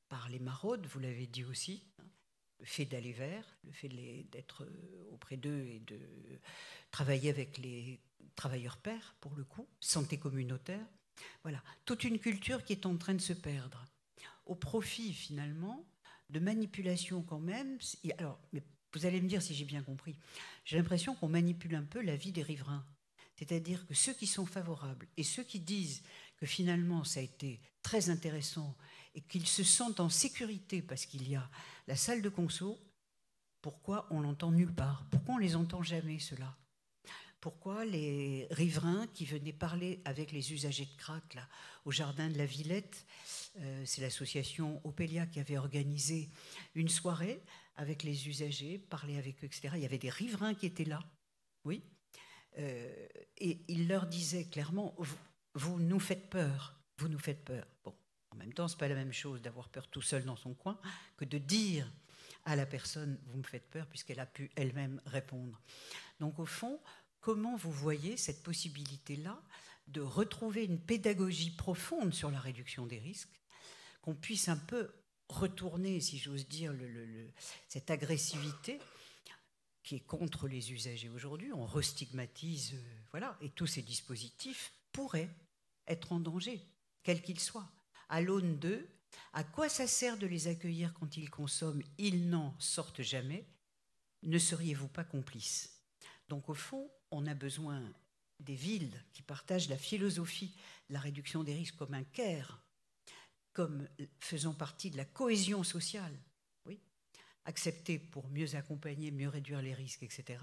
par les maraudes, vous l'avez dit aussi, hein, le fait d'aller vers, le fait d'être auprès d'eux et de travailler avec les travailleurs pairs, pour le coup, santé communautaire. Voilà, toute une culture qui est en train de se perdre, au profit finalement de manipulations quand même. Alors, mais vous allez me dire si j'ai bien compris, j'ai l'impression qu'on manipule un peu la vie des riverains. C'est-à-dire que ceux qui sont favorables et ceux qui disent que finalement ça a été très intéressant et qu'ils se sentent en sécurité parce qu'il y a la salle de conso, pourquoi on l'entend nulle part? Pourquoi on ne les entend jamais, ceux-là? Pourquoi les riverains qui venaient parler avec les usagers de crack là, au jardin de la Villette, c'est l'association Opélia qui avait organisé une soirée avec les usagers, parler avec eux, etc. Il y avait des riverains qui étaient là, oui. Et il leur disait clairement, vous nous faites peur, vous nous faites peur. Bon, en même temps, ce n'est pas la même chose d'avoir peur tout seul dans son coin que de dire à la personne, vous me faites peur, puisqu'elle a pu elle-même répondre. Donc au fond, comment vous voyez cette possibilité-là de retrouver une pédagogie profonde sur la réduction des risques, qu'on puisse un peu retourner, si j'ose dire, cette agressivité qui est contre les usagers aujourd'hui, on restigmatise, voilà, et tous ces dispositifs pourraient être en danger, quels qu'ils soient. À l'aune d'eux, à quoi ça sert de les accueillir quand ils consomment, ils n'en sortent jamais? Ne seriez-vous pas complices? Donc au fond, on a besoin des villes qui partagent la philosophie de la réduction des risques comme un care, comme faisant partie de la cohésion sociale, oui, accepter pour mieux accompagner, mieux réduire les risques, etc.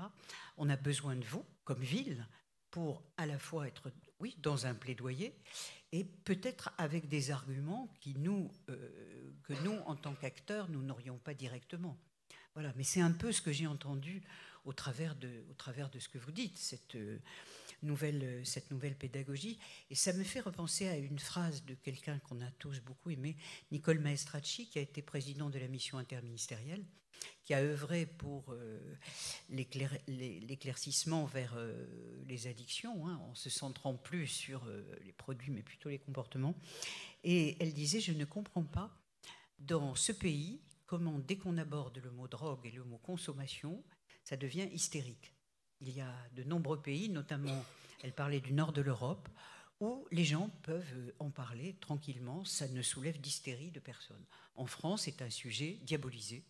On a besoin de vous, comme ville, pour à la fois être, oui, dans un plaidoyer et peut-être avec des arguments que nous, en tant qu'acteurs, nous n'aurions pas directement. Voilà, mais c'est un peu ce que j'ai entendu au travers de ce que vous dites, cette nouvelle pédagogie. Et ça me fait repenser à une phrase de quelqu'un qu'on a tous beaucoup aimé, Nicole Maestracci, qui a été président de la mission interministérielle, qui a œuvré pour l'éclaircissement vers les addictions, hein, en se centrant plus sur les produits, mais plutôt les comportements. Et elle disait, je ne comprends pas, dans ce pays, comment dès qu'on aborde le mot drogue et le mot consommation, ça devient hystérique. Il y a de nombreux pays, notamment, elle parlait du nord de l'Europe, où les gens peuvent en parler tranquillement, ça ne soulève d'hystérie de personne. En France, c'est un sujet diabolisé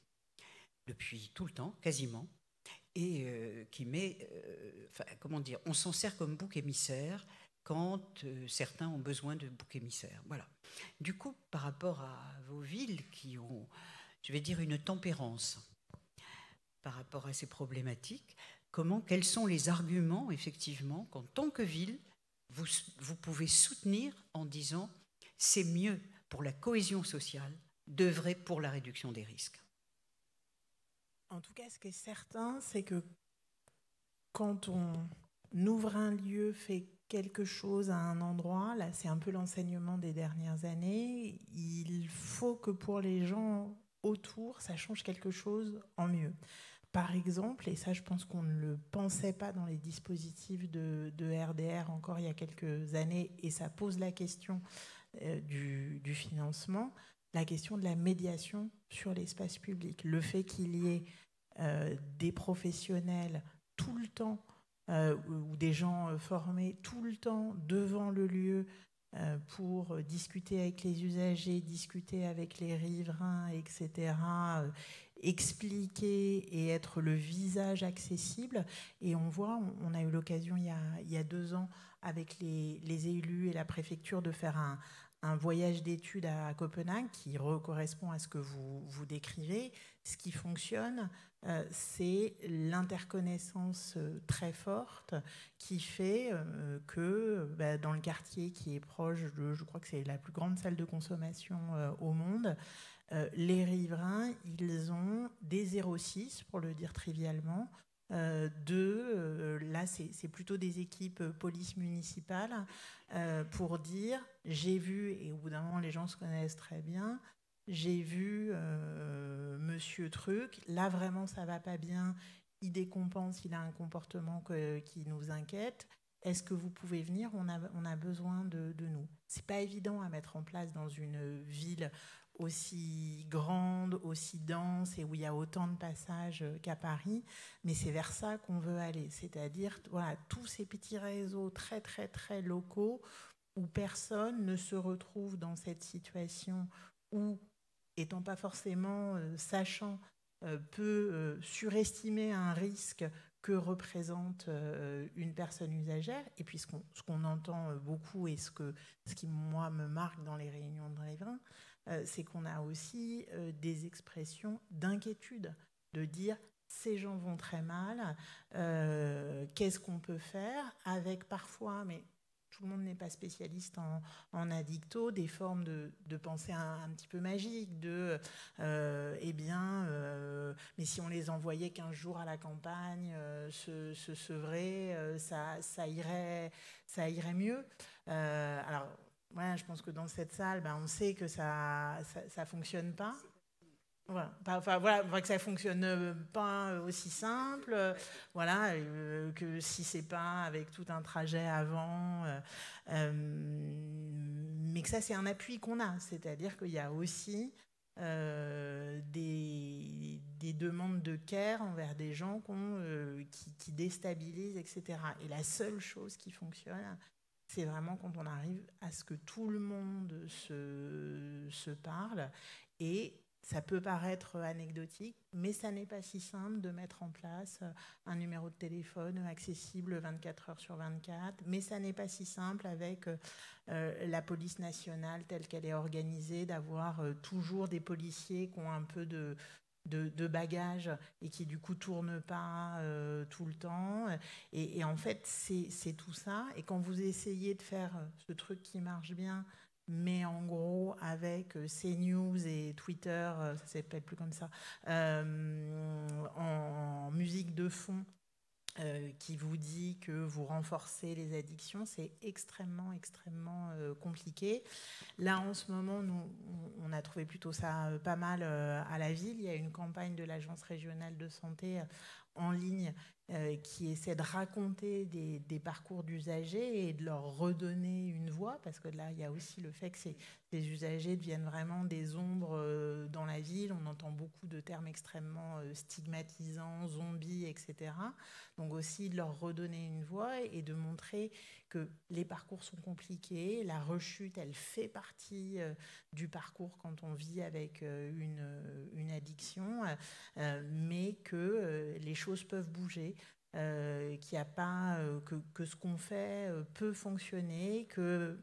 depuis tout le temps, quasiment, et qui met, comment dire, on s'en sert comme bouc émissaire quand certains ont besoin de bouc émissaire. Voilà. Du coup, par rapport à vos villes qui ont, je vais dire, une tempérance par rapport à ces problématiques, quels sont les arguments, effectivement, qu'en tant que ville, vous pouvez soutenir en disant c'est mieux pour la cohésion sociale d'œuvrer pour la réduction des risques? En tout cas, ce qui est certain, c'est que quand on ouvre un lieu, fait quelque chose à un endroit, là c'est un peu l'enseignement des dernières années, il faut que pour les gens autour, ça change quelque chose en mieux. Par exemple, et ça je pense qu'on ne le pensait pas dans les dispositifs de RDR encore il y a quelques années, et ça pose la question du financement, la question de la médiation sur l'espace public. Le fait qu'il y ait des professionnels tout le temps, ou des gens formés tout le temps devant le lieu pour discuter avec les usagers, discuter avec les riverains, etc., expliquer et être le visage accessible. Et on voit, on a eu l'occasion il y a 2 ans avec les élus et la préfecture de faire un voyage d'études à Copenhague qui correspond à ce que vous décrivez. Ce qui fonctionne, c'est l'interconnaissance très forte qui fait que dans le quartier qui est proche de, je crois que c'est la plus grande salle de consommation au monde, les riverains, ils ont des 06, pour le dire trivialement, là c'est plutôt des équipes police municipale pour dire j'ai vu, et au bout d'un moment les gens se connaissent très bien, j'ai vu monsieur truc, là vraiment ça va pas bien, il décompense, il a un comportement qui nous inquiète, est-ce que vous pouvez venir, on a besoin de nous. C'est pas évident à mettre en place dans une ville aussi grande, aussi dense et où il y a autant de passages qu'à Paris, mais c'est vers ça qu'on veut aller, c'est-à-dire voilà, tous ces petits réseaux très très très locaux où personne ne se retrouve dans cette situation où, étant pas forcément sachant peut surestimer un risque que représente une personne usagère. Et puis ce qu'on entend beaucoup et ce qui, moi, me marque dans les réunions de riverains, c'est qu'on a aussi des expressions d'inquiétude, de dire ces gens vont très mal, qu'est-ce qu'on peut faire, avec parfois, mais tout le monde n'est pas spécialiste en addicto, des formes de pensée un petit peu magiques, mais si on les envoyait 15 jours à la campagne, se sevrer, ça irait mieux. Alors, ouais, je pense que dans cette salle, on sait que ça fonctionne pas. Voilà. Que ça fonctionne pas aussi simple, que si c'est pas avec tout un trajet avant, mais que ça c'est un appui qu'on a, c'est-à-dire qu'il y a aussi des demandes de care envers des gens qui déstabilisent, etc. Et la seule chose qui fonctionne, c'est vraiment quand on arrive à ce que tout le monde se parle. Et ça peut paraître anecdotique, mais ça n'est pas si simple de mettre en place un numéro de téléphone accessible 24 heures sur 24, mais ça n'est pas si simple avec la police nationale telle qu'elle est organisée, d'avoir toujours des policiers qui ont un peu de bagages et qui du coup tournent pas tout le temps. Et en fait, c'est tout ça. Et quand vous essayez de faire ce truc qui marche bien, mais en gros, avec CNews et Twitter, ça s'appelle plus comme ça, en musique de fond, qui vous dit que vous renforcez les addictions, c'est extrêmement, extrêmement compliqué. Là, en ce moment, nous, on a trouvé plutôt ça pas mal à la ville. Il y a une campagne de l'Agence régionale de santé en ligne qui essaie de raconter des parcours d'usagers et de leur redonner une voix, parce que là, il y a aussi le fait que ces usagers deviennent vraiment des ombres dans la ville. On entend beaucoup de termes extrêmement stigmatisants, zombies, etc. Donc aussi de leur redonner une voix et de montrer que les parcours sont compliqués, la rechute, elle fait partie du parcours quand on vit avec une addiction, mais que les choses peuvent bouger. Qu'il n'y a pas que ce qu'on fait peut fonctionner, que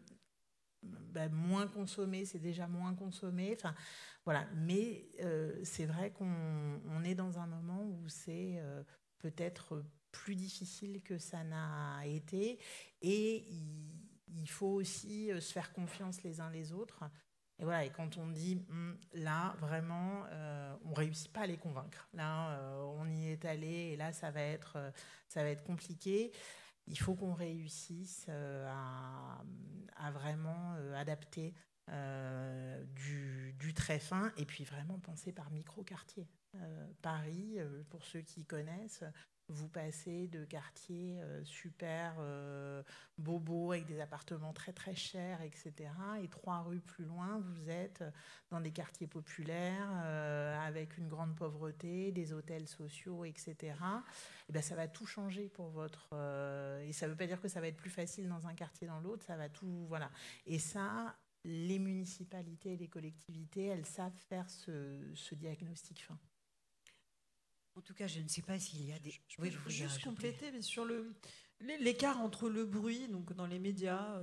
moins consommer, c'est déjà moins consommer. Enfin, voilà. Mais c'est vrai qu'on est dans un moment où c'est peut-être plus difficile que ça n'a été. Et il faut aussi se faire confiance les uns les autres. Et voilà, et quand on dit là, vraiment, on ne réussit pas à les convaincre. Là, on y est allé et là, ça va être compliqué. Il faut qu'on réussisse à vraiment adapter du très fin et puis vraiment penser par micro-quartier. Paris, pour ceux qui connaissent, vous passez de quartiers super bobos avec des appartements très très chers, etc. Et 3 rues plus loin, vous êtes dans des quartiers populaires avec une grande pauvreté, des hôtels sociaux, etc. Et ben, ça va tout changer pour votre... et ça ne veut pas dire que ça va être plus facile dans un quartier dans l'autre, ça va tout... Voilà. Et ça, les municipalités et les collectivités, elles savent faire ce diagnostic fin. En tout cas, je ne sais pas s'il y a des... Je peux juste compléter, mais sur l'écart entre le bruit, donc dans les médias,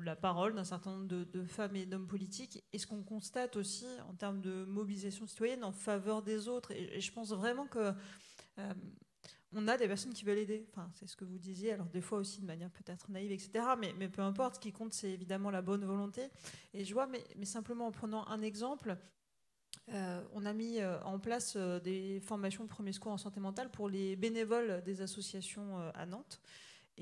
la parole d'un certain nombre de femmes et d'hommes politiques, et ce qu'on constate aussi en termes de mobilisation citoyenne en faveur des autres. Et je pense vraiment que on a des personnes qui veulent aider. Enfin, c'est ce que vous disiez, alors des fois aussi de manière peut-être naïve, etc. Mais peu importe, ce qui compte, c'est évidemment la bonne volonté. Et je vois, mais simplement en prenant un exemple... on a mis en place des formations de premiers secours en santé mentale pour les bénévoles des associations à Nantes.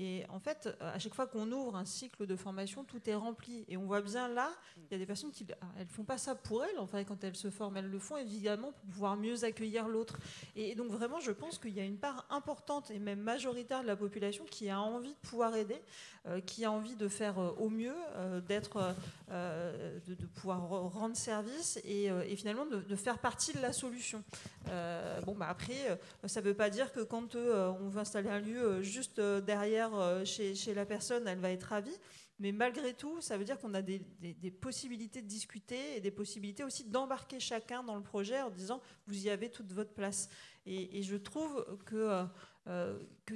Et en fait, à chaque fois qu'on ouvre un cycle de formation, tout est rempli. Et on voit bien là, il y a des personnes qui ne font pas ça pour elles. Enfin, quand elles se forment, elles le font évidemment pour pouvoir mieux accueillir l'autre. Et donc vraiment, je pense qu'il y a une part importante et même majoritaire de la population qui a envie de pouvoir aider, qui a envie de faire au mieux, de pouvoir rendre service et finalement de faire partie de la solution. Après, ça ne veut pas dire que quand on veut installer un lieu juste derrière chez la personne, elle va être ravie. Mais malgré tout, ça veut dire qu'on a des possibilités de discuter et des possibilités aussi d'embarquer chacun dans le projet en disant vous y avez toute votre place. Et je trouve que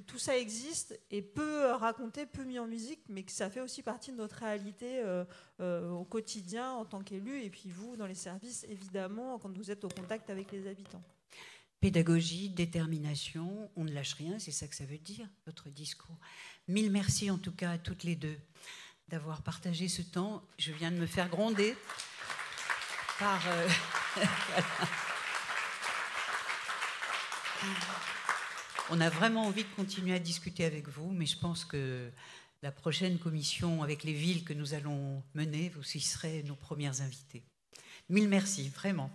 tout ça existe et peut raconter, peu mis en musique, mais que ça fait aussi partie de notre réalité au quotidien en tant qu'élu. Et puis vous, dans les services, évidemment, quand vous êtes au contact avec les habitants. Pédagogie, détermination, on ne lâche rien, c'est ça que ça veut dire, votre discours. 1000 merci en tout cas à toutes les deux d'avoir partagé ce temps. Je viens de me faire gronder par... On a vraiment envie de continuer à discuter avec vous, mais je pense que la prochaine commission avec les villes que nous allons mener, vous y serez nos premières invitées. 1000 merci, vraiment.